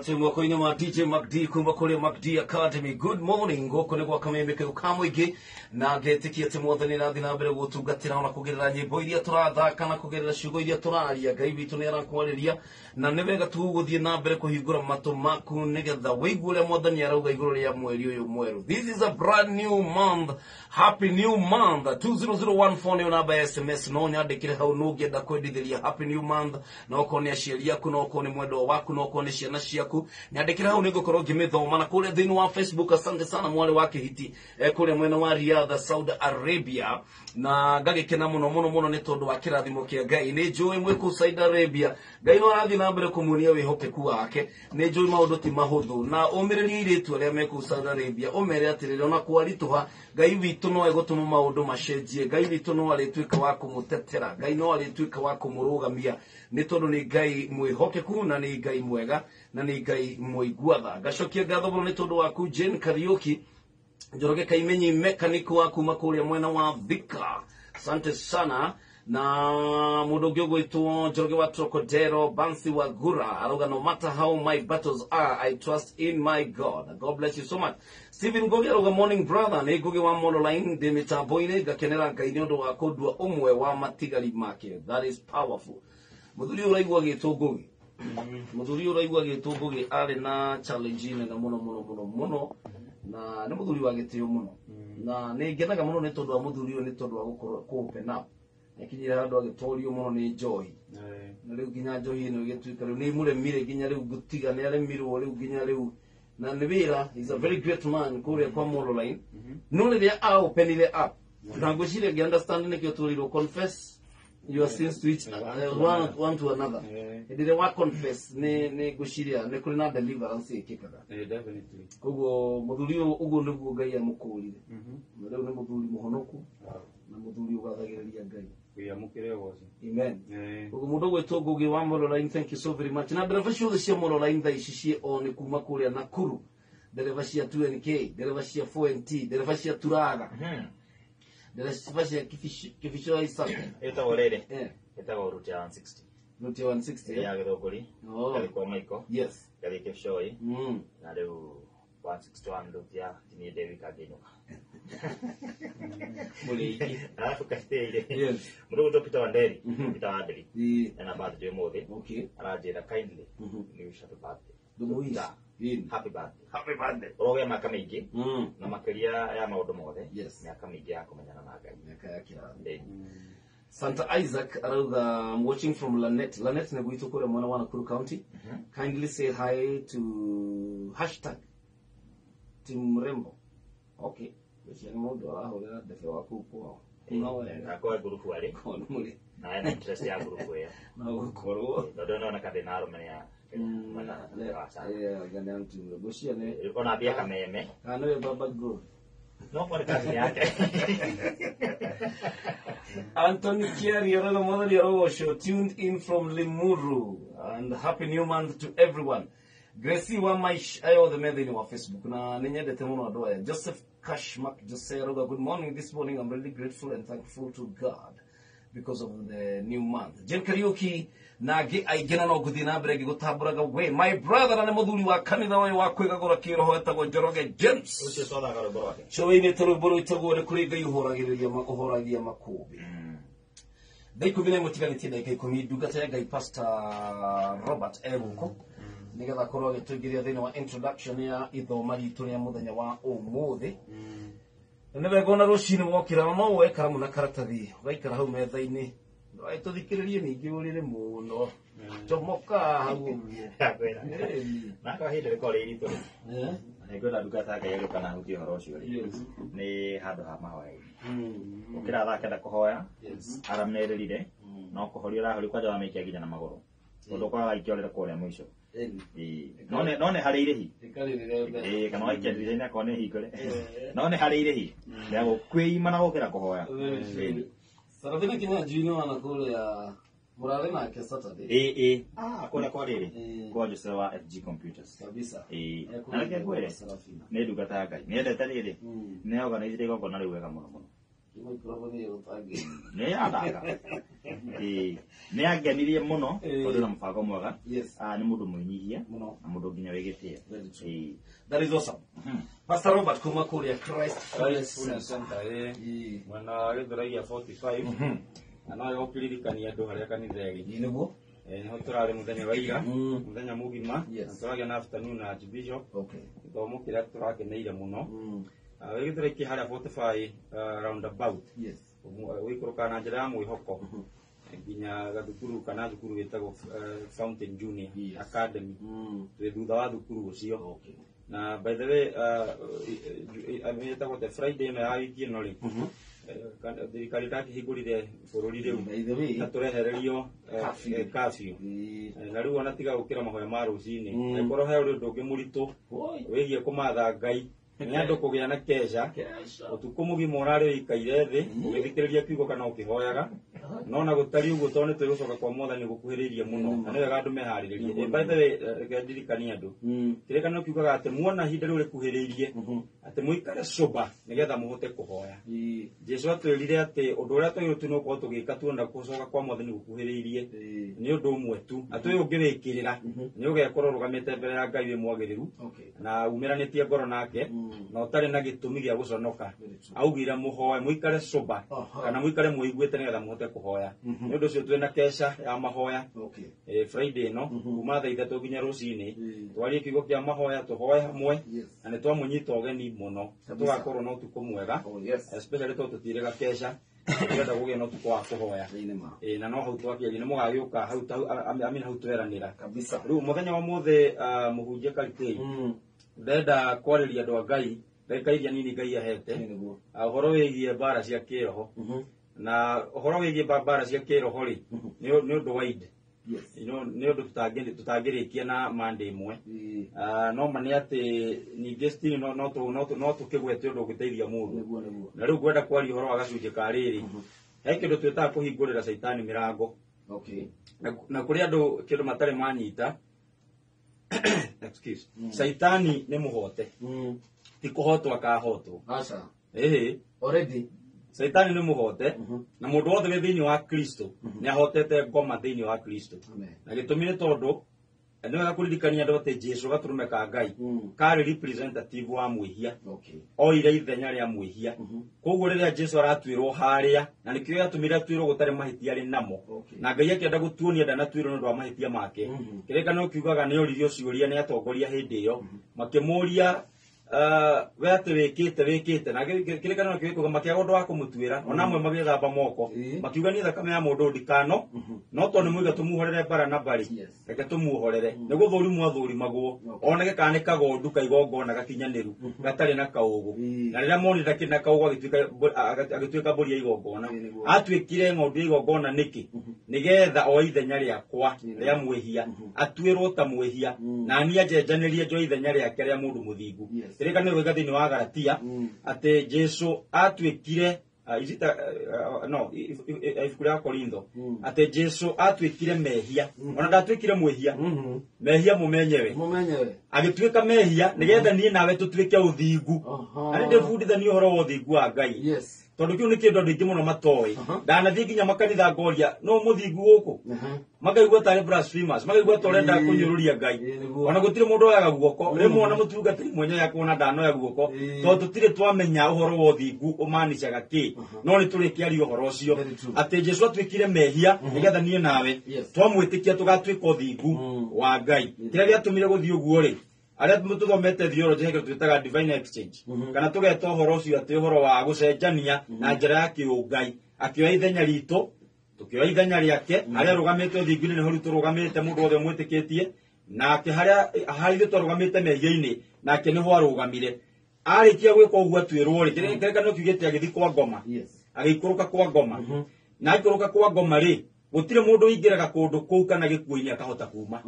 twi mwako-inĩ ma DJ MacD kuma kũrĩ MacD Academy. Good morning gũkũ nĩ gwa kameme kau ka mũingĩ na ngetĩkia atĩ mwathani nĩrathiĩ na mbere gũtungatĩra ona kũgerera nyĩmbo iria tũrathaka na kũgerera ciugo iria tũraria. Ngai witũ nĩ arakwarĩria na nĩ wega tũgũthiĩ na mbere kũhingũra matũ maku nĩgetha wĩigue ũrĩa mwathani arauga igũrũ rĩa mweri ũyũ mwerũ. This is a brand new month. Happy new month. 20014 nĩ namba ya SMS no nyandĩkĩre hau no ngĩenda kwendithĩria happy new month no okorwo nĩ aciari aku no okorwo nĩ mwendwa waku no okorwo nĩ ciana ciaku nyandĩkĩre hau nĩngũkorwo ngĩmĩthoma na kũrĩa thĩinĩ wa Facebook. Asante sana mwarĩ wa Kĩhiti kũrĩa mwena wa Riyadh, Saudi Arabia, na ngagĩkena mũno mũno mũno nĩ tondũ wa kĩrathimo kĩa Ngai. Nĩ njũĩ mwĩ kũu Saudi Arabia Ngai no arathiĩ na mbere kũmuonia wĩhokeku wake. Nĩ njũĩ maũndũ ti mahũthũ na ũmĩrĩrie airĩtu arĩa me kũu Saudi Arabia ũmere atĩrĩrĩ ona kwaritũha Ngai witũ no egũtũma maũndũ macenjie. Ngai witũ no arĩtuĩka wa kũmũtetera. Ngai no arĩtuĩka wa kũmũrũgamia nĩ tondũ nĩ Ngai mwĩhokeku na nĩ Ngai mwega na nĩ Ngai mũiguaga. Ngacokia ngatho mũno nĩ tondũ waku Jane Kariuki Njoroge Kaimenyi mechanic wa kuma kũrĩa mwena wa Thika. Asante sana. Na mũndũ ũngĩ ũgwĩtwo Njoroge wa Trocadero Bansi wa Gura arauga no matter how my battles are I trust in my God. God bless you so much. Stephen Ngogi arauga morning brother nĩ Ngogi wa Mololine ndĩ mĩtambo-inĩ ngakenera Ngai nĩ ũndũ wa kũndua ũmwe wa matigari make. That is powerful. Mũthuri ũraigua gĩtũ Ngogi. Mũthuri ũraigua gĩtũ Ngogi arĩ na challenge nene mũno mũno mũno mũno na nĩ mũthuri wa gĩtĩo mũno na nĩ ngenaga mũno nĩ tondũ wa mũthuri ũyũ nĩ tondũ wa gũkorwo open up. Nĩkinyira handũ agĩtorio mũno nĩ njohi na rĩu nginya njohi ĩno ĩgĩtuĩka rĩu nĩ mũremire nginya rĩu gũtiga nĩ aremirwo rĩu nginya rĩu na nĩ wĩra. He's a very great man kũrĩa kwa Mololine no rĩrĩa openire up na ngwĩciria ngĩ understand nĩkĩo tũrirwo confess your sins to each one to another. Rĩrĩa wa confess nĩ ngwĩciria nĩ kũrĩ na deliverance ĩkĩkaga. Definitely. Koguo mũthuri ũguo nĩguo Ngai amũkũrire na rĩu nĩ mũthuri mũhonoku na mũthuri ũgathagĩrĩria Ngai. Wĩamũkĩre woci. Amen. Koguo mũndũ ũgwĩtwo Ngogi wa Mololine, thank you so very much. Na ndereba ciothe cia Mololine thaa ici ciĩ on kuma kũrĩa Nakuru, ndereba cia 2NK, ndereba cia 4NT, ndereba cia Turaga, ndereba cia Kibisho Isaac. Ĩtagwo rĩrĩ ĩtagwo route ya 160. Route ya 160 ya Gĩthũngũri kwa Michael. Yes. Gathĩ Kibishoi na rĩu 161 route ya Tinie David Kangĩnyũka. Mũrĩiki. Alafu Kasteire. Yes. Mũndũ ũgwĩtwo Peter Wanderi. Peter Wanderi. Ena birthday ũmũthĩ. Okay. Aranjĩra kindly nĩ wish happy birthday. Ndũmũica. Happy birthday. Happy birthday. Ũrogĩa mĩaka mĩingĩ na makĩria ya maũndũ mothe. Yes. Mĩaka mĩingĩ ya kũmenyana na Ngai. Mĩaka ya kĩrathimo. Santa Isaac arauga I'm watching from Lanet. Lanet nĩ gwitũ kũrĩa mwena wa Nakuru County. Kindly say hi to hashtag Team Rembo. Okay. Wĩcia nĩ mũndũ arahũrĩra ndebe waku kwao. Akoe gurupu arĩ. Na ena interest ya gurupu ĩyo. Na gũkorwo. Tondũ nĩona kana ndĩna arũme ya ona bia kameme. Kana we Baba Go. No kwa kazi yake. Anthony Kiari arauga mwathani arogocwo tuned in from Limuru and happy new month to everyone. Gracie wa Maish ayo the method wa Facebook na ninyendete mũno andũ aya. Joseph Kashmak Jose arauga good morning this morning. I'm really grateful and thankful to God because of the new month. Jen Kariuki na aigena no guthi na mbere gĩgũtambũraga we my brother na mũthuri wa kanitha ũyũ wa kwĩgagũra kĩroho etagwo Njoroge James. Ucio codaga rwĩmbo rwake. Coĩ-inĩ tũrũmbo rwĩtagwo nĩ kũrĩ Ngai ũhoragia makũmbĩ. Thaa ikũmi na ĩmwe tiganĩtie ndagĩka 10 ndungata ya Ngai Pastor Robert Egũkũ nĩgetha korwo agĩtũingĩria thĩinĩ wa introduction ya ithoma ritũ rĩa mũthenya wa ũmũthĩ. Nĩ wega ona rũcinĩ wokĩra no woe karamu na karatathi ũgaikara hau metha-inĩ tũthikĩrĩrie ningĩ ũrĩrĩ mũno chomoka hau ũguo. Na kwa hĩndĩ rĩkorwo rĩ iritũ nĩngwenda ndungata Ngai agĩũka na hutie ũhoro ũcio nĩ handũ ha mahoya-inĩ. Ũkĩra thaa kenda kũhoya aramnerĩrire no kũhoria ũrahoria kwanja wamĩikia nginya na magũrũ tondũ ũkoraga ikĩorĩra kũrĩa mũico. None harĩ irĩhi kana waikia ndirica-inĩ akorwo nĩ hingũre none harĩ irĩhi rĩa kwĩima na gũkĩra kũhoya. Sarathina Kinyanjui-inĩ wa Nakũrĩa mũrarĩ nake Saturday. Kũrĩa kwa rĩrĩ kwa Jose wa FG Computers kabisa. Na reke ngwĩre nĩ ndungata ya Ngai nĩendete rĩrĩ nĩ organize igongona rĩu wega mũno mũno nä andaga nä angenirie må no tondå na må bango mwega nä må ndå mwä nyihie na må ndå nginya wä gä tä That is awesome. Pastor Robert kuma kuria Christ Center mwena wa Githuragia 45 na no yokiririkania andå harä a kanitha ä niguo niho tå må thenya wa ira må thenya må gima tå ragä na afternoon na Archbishop githomo kä rä a tå rakeneire må no wä gä thå raiki harä a 45 roundabout wä ikå rå kana na njä ra ya mwä hoko nginya gathukuru kana thukuru wä tagwo Fountain Junior Academy twä thutha wa thukuru å cio na by the way wä tagwo the Friday ä no ya wiki ä no rä thirikari ndakĩhingũrire bũrũri rĩu na tũrehererio curfew na rĩu ona tiga gũkĩra mahoya ma rũcinĩ angĩkorwo he ũndũ ũngĩ mũritũ wĩgiĩ kũmatha Ngai nĩ andũ kũgĩa na kesha ũtukũ mũgima ũrarĩ ũikaire thĩ ũgĩthikĩrĩria kiugo kana ũkĩhoyaga no na gũtari ũguo tondũ nĩ twĩgũcoka kwa Mwathani gũkuhĩrĩirie mũno na nĩ wega andũ meharĩrĩrie by the way ndirikania andũ kĩrĩkanĩro kiugaga atĩ muona ihinda rĩu rĩkuhĩrĩirie atĩ mũikare sober nĩgetha mũhote kũhoya Jesũ atwĩrire atĩ ũndũ ũrĩa twagĩrĩirwo tu nĩ gũkorwo tũgĩka tuona gũcoka kwa Mwathani gũkuhĩrĩirie nĩ ũndũ ũmwe tu atĩ ũyũ ũngĩwĩkĩrĩra nĩ ũgekorwo ũrũgamĩte mbere ya Ngai wĩ mwagĩrĩru na umĩranĩtie ngoro nake na ũtarĩ na gĩtũmi gĩa gũconoka augire mũhoe mũikare sober kana mũikare mwĩiguĩte nĩgetha mũhote kũhoya nĩ ũndũ ũcio twĩna kesha ya mahoya Friday no kuma thaa ithatũ nginya rũcinĩ twarie kiugo kĩa mahoya tũhoe hamwe na nĩ twamũnyita ũgeni mũno tũgakorwo na ũtukũ mwega especially tondũ tũtirĩga kesha twenda gũgĩa na ũtukũ wa kũhoya na no hau twakĩaria nĩ mũgagĩũka hau tweranĩra rĩu mũthenya wa ũmũthĩ mũhunjia Karitei ndenda kwarĩria andũ a Ngai ndagĩka iria nini Ngai ahete ũhoro wĩgiĩ mbara cia kĩroho na ũhoro wĩgiĩ mbara cia kĩroho rĩ nĩ ũndũ wide nĩ ũndũ tũtangĩrĩkia na Monday ĩmwe no ma nĩ atĩ ningĩ still no tũkĩgwete ũndũ ũgĩteithia mũndũ na rĩu ngwenda kwaria ũhoro wa gacunjĩ ka rĩrĩ he kĩndũ twĩtaga kũhingũrĩra caitani mĩrango na kũrĩ andũ kĩndũ matarĩ manyita excuse caitani nĩ mũhote ti kũhotwo akahotwo already Saitani nĩ mũhote na mũndũ wothe wĩ thĩinĩ wa Kristo nĩ ahotete ngoma thĩinĩ wa Kristo na gĩtũmi nĩ tondũ nĩ wega kũririkania andũ atĩ Jesũ gatũrũme ka Ngai karĩ representative wa mwĩhia oire ithenya rĩa mwĩhia koguo rĩrĩa Jesũ aratuĩrwo harĩa na nĩkĩo yatũmire atuĩrwo gũtarĩ mahĩtia arĩ namo na Ngai akĩenda gũtuonia ndanatuĩrwo nĩ ũndũ wa mahĩtia make kĩrĩkanĩro kiugaga nĩ oririo ciũria nĩ atongoria hĩndĩ ĩyo makĩmũria we atĩ wĩkĩte na kĩrĩkanĩro kĩu gĩkuuga makĩaga ũndũ wa kũmũtuĩra ona amwe magĩthamba moko makiuga nĩ thakame ya mũndũ ndikano no tondũ nĩ mũiga tũmuohorere bara na bari reke tũmuohorere nĩ gũthũrimwo athũrimagwo oneke kana nĩ kagondu kaigongona gakinyanĩru gatarĩ na kaũgũ na rĩrĩa monire ndakĩrĩ na kaũgũ agĩtuĩka mbũri ya igongona atuĩkire ng'ondu ya igongona nĩkĩ nĩgetha o ithenya rĩakwa rĩa mwĩhia atuĩrwo ta mwĩhia na niĩ anjenjanĩrie njoe ithenya rĩake rĩa mũndũ mũthingu kĩrĩkanĩro gĩoiga thĩinĩ wa Galatia atĩ Jesũ atuĩkire ibuku rĩa Korintho atĩ Jesũ atuĩkire mehia ona ndatuĩkire mwĩhia mehia mũmenyewe agĩtuĩka mehia nĩgetha niĩ nawe tũtuĩke ũthingu na nĩ ndĩbundithania ũhoro wa ũthingu wa Ngai tondũ kĩu nĩ kĩndũ andũ aingĩ mũno matoĩ ndanathiĩ nginya makanitha ngoria no mũthingu gũkũ makaigua tarĩ blasphemous makaigua ta ũrenda kũnyũrũria Ngai ona gũtirĩ mũndũ oyaga guoko rĩmwe ona mũtungatĩri mwenye yakuona ndanoya guoko tondũ tũtirĩ twamenya ũhoro wa ũthingu ũmaanishaga kĩ no nĩ tũrĩkĩaria ũhoro ũcio atĩ Jesũ atuĩkire mehia nĩgetha niĩ nawe twamwĩtĩkia tũgatuĩka ũthingu wa Ngai kĩrĩa gĩatũmire gũthiĩ ũguo rĩ arĩa tũthomete theology hĩndĩ twĩtaga divine exchange kana tũgeta ũhoro ũcio atĩ ũhoro wa gũcenjania na njĩra ya kĩũngai akĩoya ithenya ritũ tũkĩoya ithenya rĩake harĩa arũgamĩte ũthingu-inĩ nĩho rĩu tũrũgamĩte mũndũ wothe mwĩtĩkĩtie nake harĩa ithuĩ twarũgamĩte mehia-inĩ nake nĩho arũgamire arĩkia gwĩka ũguo atuĩrwo rĩ kĩrĩkanĩro kiugĩte agĩthiĩ kwa ngoma agĩikũrũka kwa ngoma na aikũrũka kwa ngoma rĩ gũtirĩ mũndũ ingĩraga kũndũ kũu kana gĩkuũ-inĩ akahota kuma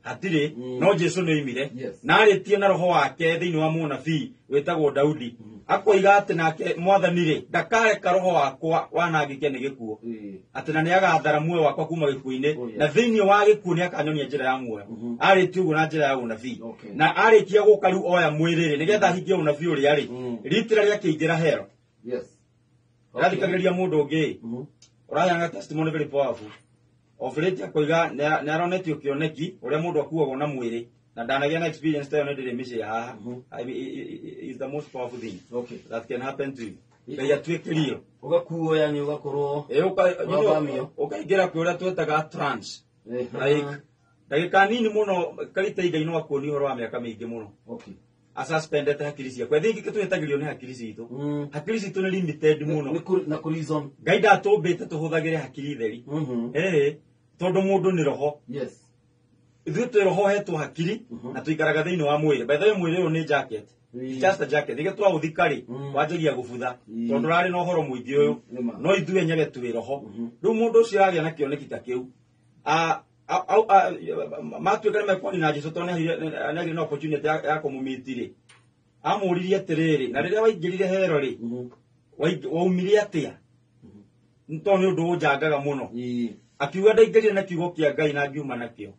hatirĩ no Jesũ nĩ oimire na arĩtie na roho wake thĩinĩ wa mũnabii wĩtagwo Daudi akoiga atĩ nake Mwathani rĩ ndakareka roho wakwa wanangĩke nĩ gĩkuũ atĩ na nĩ agathara muoyo wakwa kuma gĩkuũ-inĩ na thĩinĩ wa gĩkuũ nĩ akanyonia njĩra ya muoyo arĩtie ũguo na njĩra ya ũnabii na arĩkia gũka rĩu oya mwĩrĩ rĩ nĩgetha ahingie ũnabii ũrĩa rĩ ritĩra rĩakĩingĩra hero Rathikagĩrĩria mũndũ ũngĩ. Ũrayanga testimony very powerful. Oferete koiga nĩ aronetio kĩoneki ũrĩa mũndũ akuagwo na mwĩrĩ. Na ndanagĩa na experience tayo nĩ ndĩrĩ mĩciĩ haha. Is the most powerful thing that can happen to you. Ngai atuĩkĩrio. Ugakuo yani ugakorwo. Ũkaingĩra kwĩ ũrĩa twetaga trance. Like ndagĩka nini mũno karita Ngai no akuonia ũhoro wa mĩaka mĩingĩ mũno. Asuspendete hakiri ciakwa. Thingi twetagĩrio nĩ hakiri citũ. Hakiri citũ nĩ limited mũno. Na reason. Ngai ndatũmbĩte tũhũthagĩre hakiri theri. Tondũ mũndũ nĩ roho. Yes. Ithuĩ twĩ roho hetwo hakiri na tũikaraga thĩinĩ wa mwĩrĩ. By the way mwĩrĩ ũyũ nĩ jacket. Just a jacket. Ĩgĩ twaũthika rĩ wanjagia gũbutha. Tondũ rarĩ na ũhoro mũingĩ ũyũ. No ithuĩ enyewe twĩ roho. Rĩu mũndũ ũcio agĩa na kĩoneki ta kĩu. Matuĩka nĩ mekwani na Jesũ tondũ nĩ agĩrĩ na opportunity ya kũmũmiti rĩ. Amũririe atĩrĩrĩ, na rĩrĩa waingĩrire hero rĩ, waumire atĩa? Tondũ nĩ ũndũ ũnjangaga mũno. Akiuga ndaingĩrire na kiugo kĩa Ngai na ngiuma nakĩo.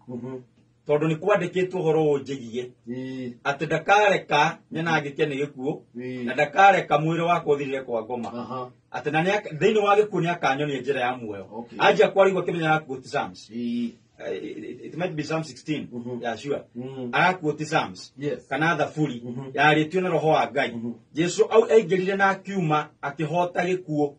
Tondũ nĩ kwandĩkĩtwo ũhoro ũnjĩgiĩ. Atĩ ndakareka nyena angĩke nĩ gĩkuũ, na ndakareka mwĩrĩ wakwa ũthirire kwa ngoma. Atĩ na thĩinĩ wa gĩkuũ nĩ akanyonia njĩra ya muoyo. Anjia kwarigwo kĩmenya na quote Psalms. It might be Psalm 16. Yeah, sure. Araquote Psalms. Kana thaburi. Yarĩtio na roho wa Ngai. Jesũ aingĩrire na akiuma akĩhota gĩkuũ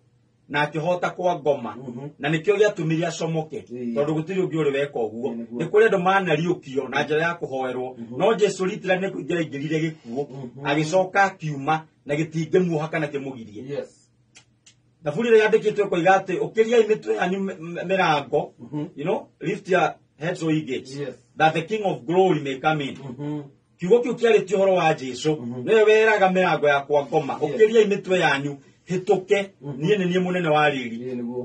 na akĩhota kwa ngoma. Na nĩkĩo gĩatũmire acomoke. Tondũ gũtirĩ ũngĩ ũrĩ weka ũguo. Nĩ kũrĩ andũ manariũkio na njĩra ya kũhoerwo. No Jesũ ritira nĩ kũingĩra aingĩrire gĩkuũ. Agĩcoka akiuma na gĩtingĩmuoha kana kĩmũgirie. Thaburi ĩrĩa yandĩkĩtwo koiga atĩ ũkĩriai mĩtwe yanyu mĩrango, you know, lift your heads o ye gates, that the King of glory may come in. Kiugo kĩu kĩarĩtio ũhoro wa Jesũ, nĩwe weraga mĩrango yakwa ngoma, ũkĩriai mĩtwe yanyu hĩtũke, niĩ nĩ niĩ mũnene wa rĩri.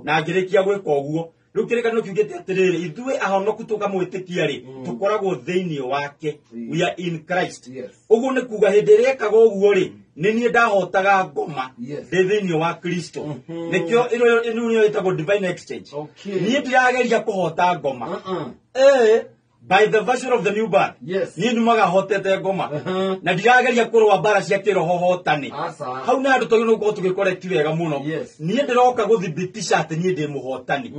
Na ngĩrĩkia gwĩka ũguo, rĩu kĩrĩkanĩro kiugĩte atĩrĩrĩ, ithuĩ ahonoku tũkamwĩtĩkia rĩ, tũkoragwo thĩinĩ wake. We are in Christ. Ũguo nĩ kuga hĩndĩ ĩrĩa ekaga ũguo rĩ, nĩ niĩ ndahotaga ngoma ndĩ thĩinĩ wa Kristo. Nĩkĩo ĩno nĩyo ĩtagwo divine exchange. Niĩ ndirageria kũhota ngoma. By the version of the new birth. Niĩ ndumaga hotete ngoma. Na ndirageria kũrũa mbara cia kĩroho hotane. Hau nĩ andũ tũgĩrĩirwo gũkorwo tũgĩkoreti wega mũno. Niĩ ndĩroka gũthibitisha atĩ niĩ ndĩ mũhotani.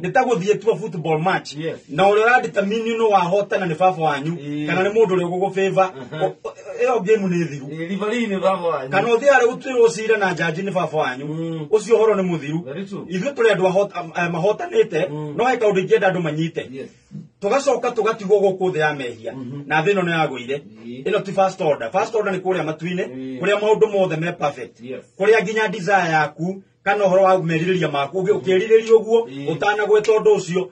Nĩ ta gũthiĩ tu football match. Na ũrĩa ũradetermine no wahotana nĩ baba wanyu kana nĩ mũndũ ũrĩa ũgũgũfavor. Ĩyo game nĩ thiru. Referee nĩ baba wanyu. Kana ũthiĩ harĩa gũtuĩrwo cira na jaji nĩ baba wanyu. Ũcio ũhoro nĩ mũthiru. Ithuĩ tũrĩ andũ mahotanĩte no he kaũndũ ingĩenda andũ manyite. Tugacoka tugatigwo gũkũ thĩ ya mehia na thĩ ĩno nĩ yagũire. Ĩno ti first order. First order nĩ kũrĩa matu-inĩ kũrĩa maũndũ mothe me perfect. Kũrĩa nginya desire yaku kana ũhoro wa merirĩria maku ũkĩrirĩria ũguo ũtanagweta ũndũ ũcio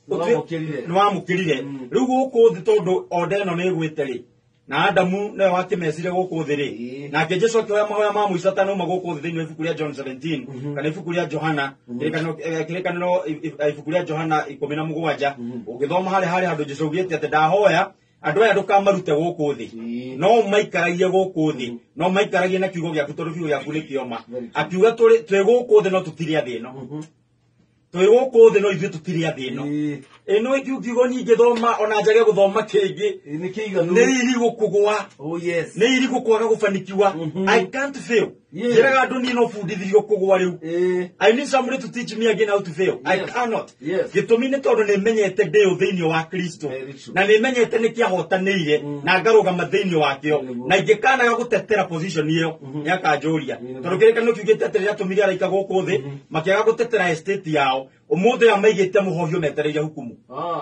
nĩ wamũkĩrire. Rĩu gũkũ thĩ tondũ order ĩno nĩ ĩgwĩte rĩ, na Adamu nĩwe wakĩmecire gũkũ thĩ rĩ, nake Jesũ akĩoya mahoya ma mũico atanauma gũkũ thĩ thĩinĩ wa ibuku rĩa John 17 kana ibuku rĩa Johana, kĩrĩkanĩro ibuku rĩa Johana 17. Ũgĩthoma harĩa handũ Jesũ augĩte atĩ ndahoya andũ aya ndũkamarute gũkũ thĩ, no maikaragie gũkũ thĩ, no maikaragie na kiugo gĩaku tondũ kiugo gĩaku nĩ kĩoma. Akiuga twĩ gũkũ thĩ no tũtirĩ thĩ ĩno. Twĩ gũkũ thĩ no ithuĩ tũtirĩ thĩ ĩno. Ĩno kiugo nyingĩ thoma ona njage gũthoma kĩngĩ nĩ iri gũkũgwa, nĩ iri gũkwaga gũbanikiwa. I can't fail. Njĩraga andũ niĩ no bundithirio kũgwa rĩu. I need somebody to teach me again how to fail. I cannot. Gĩtũmi nĩ tondũ nĩmenyete ndĩ thĩinĩ wa Kristo na nĩmenyete nĩ kĩahotanĩire na ngarũgama thĩinĩ wakĩo, na ingĩkanaga gũtetera position ĩyo nĩakanjũria. Tondũ kĩrĩkanĩro kiugĩte atĩ rĩrĩa atũmire araika gũkũ thĩ makĩaga gũtetera estate yao, ũmũthĩ amaigĩte mũhohio metereire hukumu.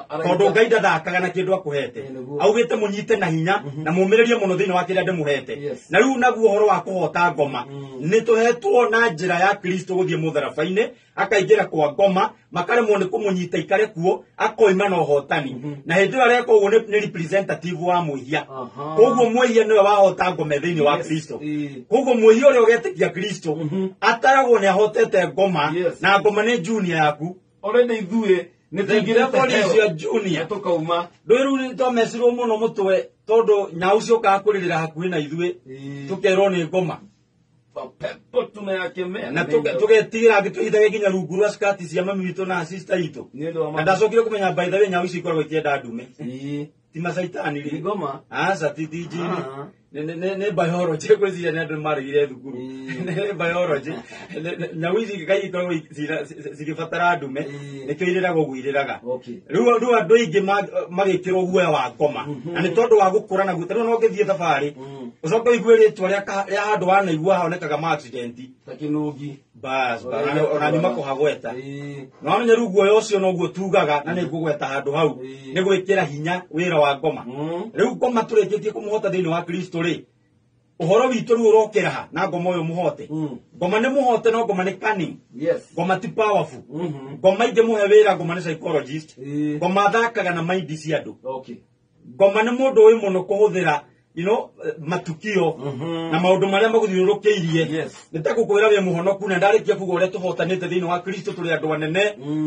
Tondũ Ngai ndathakaga na kĩndũ akũhete. Augĩte mũnyite na hinya na mũmĩrĩrie mũno thĩinĩ wa kĩrĩa ndĩmũhete. Na rĩu naguo ũhoro wa kũhota ngoma nĩ tũhetwo na njĩra ya Kristo gũthiĩ mũtharabai-inĩ akaingĩra kwa ngoma makaremwo nĩ kũmũnyita ikare kuo akoima na ũhotani. Na hĩndĩ ĩyo areka ũguo nĩ representative wa mwĩhia. Koguo mwĩhia nĩwe wahota ngoma thĩinĩ wa Kristo. Koguo mwĩhia ũrĩa ũgetĩkia Kristo ataragwo nĩ ahotete ngoma na ngoma nĩ junior yaku. Already ithuĩ nĩtũingĩra junior tũkauma. Rĩu nĩ twamecirwo mũno mũtwe tondũ nyau ciokaga kũrĩrĩra hakuhĩ na ithuĩ tũkerwo nĩ ngoma. Na tũgetigĩra angĩtũhithaga nginya rungu rwa skati cia mami witũ na sister itũ. Na ndacokire kũmenya by the way nyau ici ikoragwo ikĩenda ndume. Ti macaitani rĩ. Aca ti njini. ne biology kwezi ya ndo mari ile thukuru ne biology nyawizi kai ko sigifatara andume nikyo irirago gwiriraga riu andu ingi magikirwo guoya wa ngoma na ni tondu wa gukura na gutero no ngithie thabari ucoka igwire twa ria andu wanaigua honekaga ma accident takinugi bas ona nyuma kuhagweta no menye riu guoya ucio no guo tugaga na ni ngugweta handu hau ni gwikira hinya wira wa ngoma riu ngoma tureketie kumuhota thiini wa Kristo ri uhoro witu riu urokera ha na ngoma uyu muhote ngoma ni muhote no ngoma ni cunning ngoma ti powerful ngoma inde muhe wira ngoma ni psychologist ngoma thakaga na mind cia andu ngoma ni mundu wi muno kuhuthira matukio na maundu maria maguthiurukiirie nitagukwira we muhonoku na ndarikia kuga uria tuhotanite thiini wa Kristo turi andu anene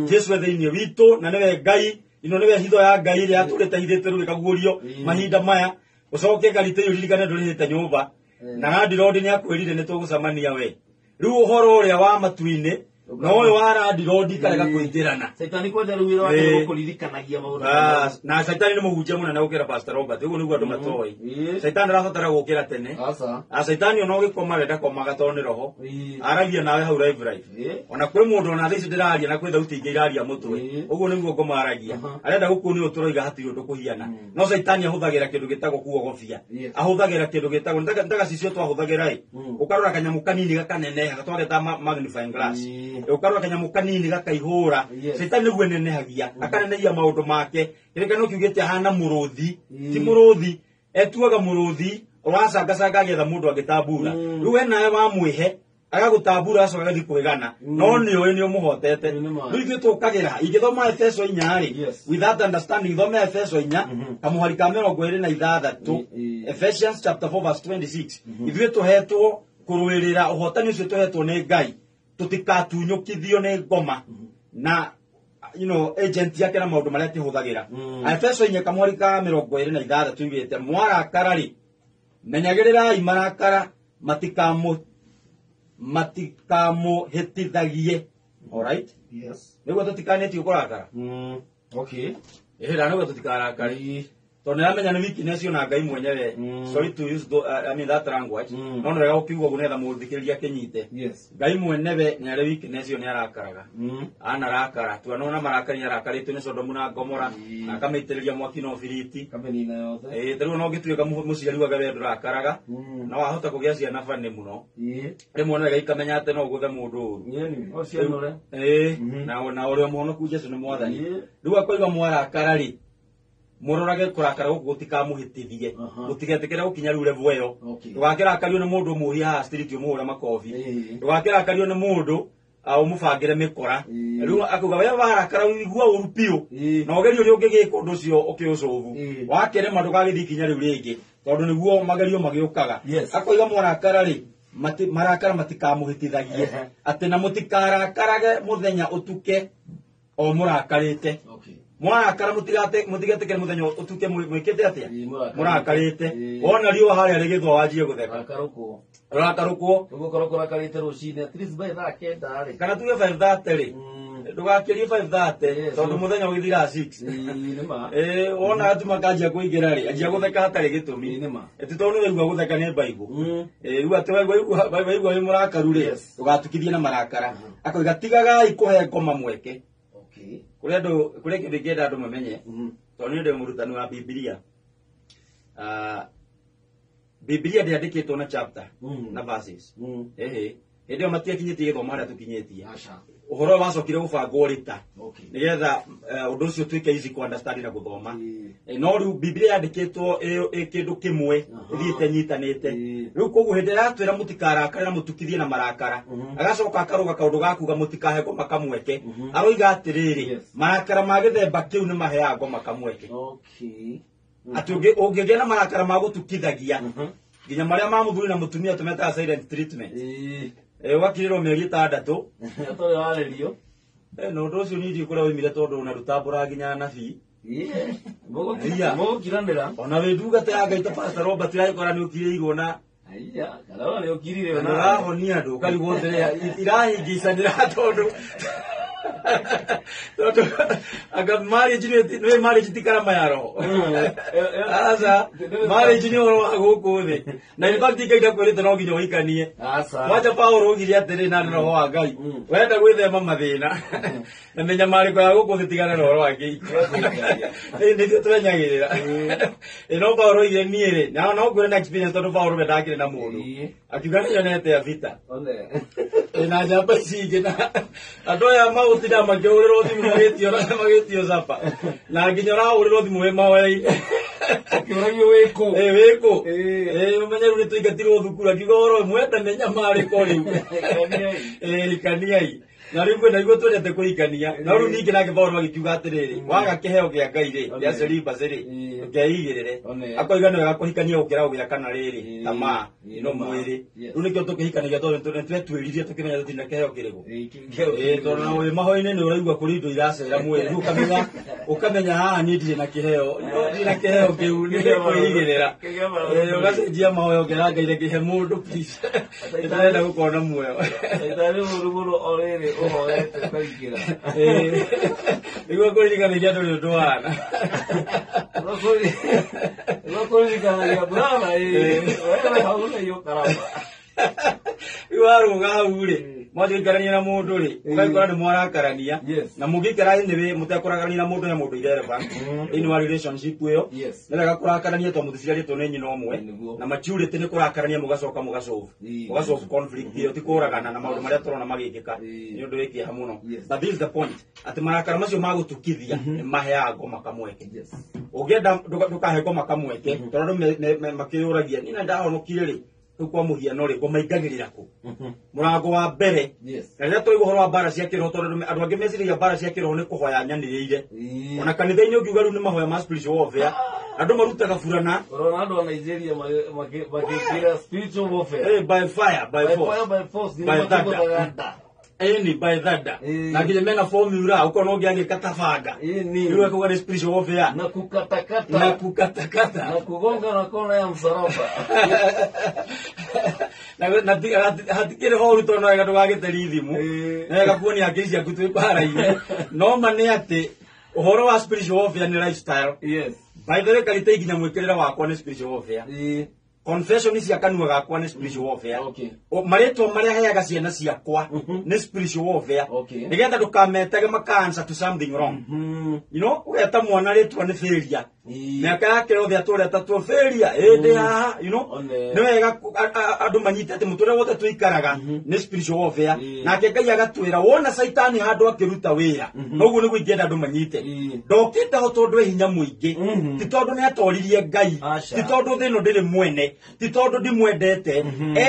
Jesu thiini witu na niwe Ngai niwe hitho ya Ngai ria turitaithite riu ikaguurio mahinda maya ucoke ngarite yuririkane ndurihite nyumba na Randirodi ni akwirire ni tugucamania we riu uhoro uria wa matuini no uyu wa Randirodi karega kuingirana Saitani kwenda ruwira wake kuririkanagia maundu na Saitani ni muhunjia muna na gukira Pastor Robert uguo niguo andu matoi Saitani arabatara gukira tene Saitani ono gikoma renda komaga toni roho aragia nawe hau live ona kwi mundu ona thici ndiraria na kwi thauti ingi iraria mutwe uguo niguo ngoma aragia arenda gukuni uturoiga hatiri undu kuhiana no Saitani ahuthagira kindu gitagwo kuogofia ahuthagira kindu gitagwo ndaga cicio twahuthagira ukarora kanyamu kanini gakanene gatwageta magnifying glass ukarora kanyamu kanini gakaihura Saitani niguo nenehagia akanenegia maundu make irekano kiugete hana muruthi ti muruthi etuaga muruthi uracanga agetha mundu agitambura riu we nawe wa mwihe agagutambura acoka gathi kwigana no ni uyu ni umuhotete riu ithuĩ tukagira ingithoma Efeso 4 with that understanding thoma Efeso 4 kamuhari ka 26 Ephesians chapter 4 verse 26 ithuĩ tuhetwo kurwirira uhotani ucio tuhetwo ni Ngai tutikatunyukithio ni ngoma na agent yake na maundu maria tihuthagira Efeso 4 kamuhari ka 26 tuigite mwarakara ri menyagirirai marakara matikamuhitithagie alright niguo tutikanetio kurakara okay niguo tutikarakari tondu niramenya ni weakness na Ngai mwenyewe sorry to use that language no ndirega gukiuga gunetha muthikiriria kinyite Ngai mwenyewe ni ari weakness ni arakaraga anarakara tuanona marakari arakarite ni Sodomu na Gomora akameitiriria mwaki no firiti kameni yothe tariu no gituika muciari wa gawe ndurakaraga na wahota kugia ciana bane muno rimwe no ikamenya ate no guthe mundu na uri muhonoku Jesu ni mwathani riu akoiga mwarakara ri murorage kurakara guku gutikamuhitithie gutigetekera gukinya riu level iyo ndugakirakario ni mundu muhia street umuhura makofi ndugakirakario ni mundu umubangire mikora riu akuga we barakara igua urupio na ugerio ri ungigika undu ucio ukiucuvu wakirema ndugagithii kinya riu ringi tondu niguo magerio magiukaga akoiga mwarakara ri marakara matikamuhitithagie ati na mutikarakarage muthenya utuke o murakarite mwarakara mutigetekere muthenya utuke mwikite atia murakarite wona riu haria rigithwa wajie gutheka rakarukwo ugukorwo kurakarite rucine at least by that kenda kana tuge 5:30 ri ndugakirie 5:30 tondu muthenya withira 6 wona atu makanjia kuingira ri anjia gutheka hatari gitumi eti tondu rigwa gutheka ni Bible riu ati waigua wi murakaru ri ugatukithie na marakara akoiga tigaga ikuhe ngoma mweke kuri kindu kienda andu mamenye tondu ni ndi murutani wa Biblia Biblia ndiandikitwo na chapter na verses hindi o matiakinyitie githoma haria tukinyitie uhoro wacokire gubangwo rita nigetha undu ucio tuike easy ku understand na guthoma no riu Biblia yandikitwo kindu kimwe ithiite nyitanite riu koguo hindi ratwira mutikarakare na mutukithie na marakara agacoka akaruga kaundu gakuga mutikahe ngoma kamweke aroiga atiriri marakara ma githemba kiu ni maheaga ngoma kamweke ati ungigia na marakara ma gutukithagia nginya maria ma muthuri na mutumia tumetaga silent treatment wakirirwo mieri 6 atore warerio no undu ucio ni ndikura wimire tondu na rutambura nginya nabii mugukiranira ona wi ndungata ya Ngai ta Pastor Robert raikora ni ukirirwo na kana ni ukirire na rahonia andu ukarigwo nderea irahingicanira tondu Aga marriage ni marriage tikarama ya roho. Asa marriage ni oro guku thi. Na in fact ikaida kwirite no nginya uikanie. Asa. Wacha Paulo ngiri atere na roho wa Ngai. Wenda gwithema mathina. Na menya mari kwa guku thi tigana na oro wa Ngai. Ni turenyagirira. Ino Paulo ye niere. Na no kwenda experience to Paulo bedakire na mundu. Akigana yonete ya vita. Ole. Ina jamba sigina. Adoya mautida magyorero magitio zapa. Na ginyora uriro thimu we mawei. Akiragio weko. Weko. Umenyeru ni tuigatiro thukuru akigoro mwenda menya mari kori. Ikaniai. Na rimwe na igwe twendete kuikania. Na ru ningi nake Paulo agikiuga atiriri. Waga kiheo kia Ngai ri. Ya celiba ceri. Ngeigirire. Akoiga no gakuhikania gukira ugira kana riri. Tama. No mwiri. Ru nikyo tukihikania to twetwiririe tukimenya tutina kiheo kirigo. To na we mahoine ni uraigwa kuri indo iracera mwiri. Ukamenya haha ni ndire na kiheo. Ndire kiheo kiu ni kuigirira. Ugacenjia mahoyo ngira Ngai rekihe mundu please. Ndĩrenda gũkona muoyo. Ndari mũruguru orere ũhoete kũingĩra. Nĩguo kũririkanagia andũ ũndũ wana. Nĩguo kũririkanagia brother wewe hauna hiyo karama. Iwaru gaure. Mwathĩkarania na mũndũ rĩ, ũgaikora nĩ mwarakarania na mũngĩikara nĩ mũtekũrakarania na mũndũ ya mũndũ irelevant in your relationship ĩyo. Nĩ wega kũrakarania to mũticiarĩtwo nĩ nyina ũmwe na maturity nĩ kũrakarania mũgacoka mũgasolve conflict ĩyo ti kũragana na maũndũ marĩa tũrona magĩkĩka nĩ ũndũ wĩkĩha mũno. But this is the point atĩ marakara macio magũtukithia nĩ maheaga ngoma kamweke. Ũngĩenda ndũkahe ngoma kamweke tondũ makĩũragia niĩ ndahonokire rĩ kwa muhiano ri ngomaingagirira ku murango wa mbere rĩrĩa tũigua ũhoro wa mbara cia kĩroho tondũ andũ angĩ meciria mbara cia kĩroho nĩ kũhoya nyanĩrĩire ona kanitha-inĩ ũngiuga rĩu nĩ mahoya ma spiritual warfare andũ marutaga burana ũrona andũ a Nigeria magĩkĩra spiritual warfare by fire by force by thunder Any by that. Na kile mena formula uko no gani katafanga. Ile kwa ni spiritual warfare. Na kukatakata. Na kugonga na kona ya msalaba. Na hatikire holu to no gatu gagiteri thimu. Na gakuoni akiri cia kutu para-ini. No mane ate uhoro wa spiritual warfare ni lifestyle. Yes. By the way kalite iginya mwikirira wakwa ni spiritual warfare. Confession is yakanwa gakwa ni spiritual warfare. Okay. Mareto maria heaga ciana ciakwa ni spiritual warfare. Okay. Nigetha ndukametege makansa to something wrong. You know, ugeta mwana retwa ni failure. Miaka yake yothe atureta tu failure. Ende haha, you know. Ni wega andu manyite ati muture wothe tuikaraga ni spiritual warfare. Nake Ngai agatwira wona Saitani handu akiruta wira. Noguo ni gwingenda andu manyite. Ndokite ho tondu hinya muingi. Ti tondu ni atoririe Ngai. Ti tondu thino ndiri mwene. Ti tondu ndimwendete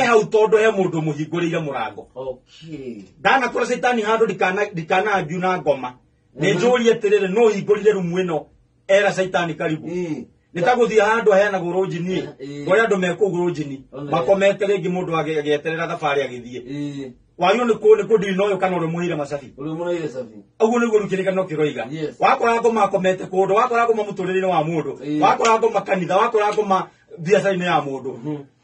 hau tondu he mundu muhingurire murango. Okay. Dana kora Saitani handu dikana abiu na ngoma. Ni njuri eterere no hingurire rumu ino era Saitani karibu. Nitaguthia handu heana gurujini goria andu mekugurujini makomete ringi mundu agieterera thabari agithie. Wayo ni ko dino yo kana muhire masafi. Muhire safi. Aguo ni gurukirika no kiroiga. Wakora ngoma makomete kundu wakora ngoma muturire wa mundu. Wakora ngoma kanitha wakora ngoma biacara-inĩ ya mundu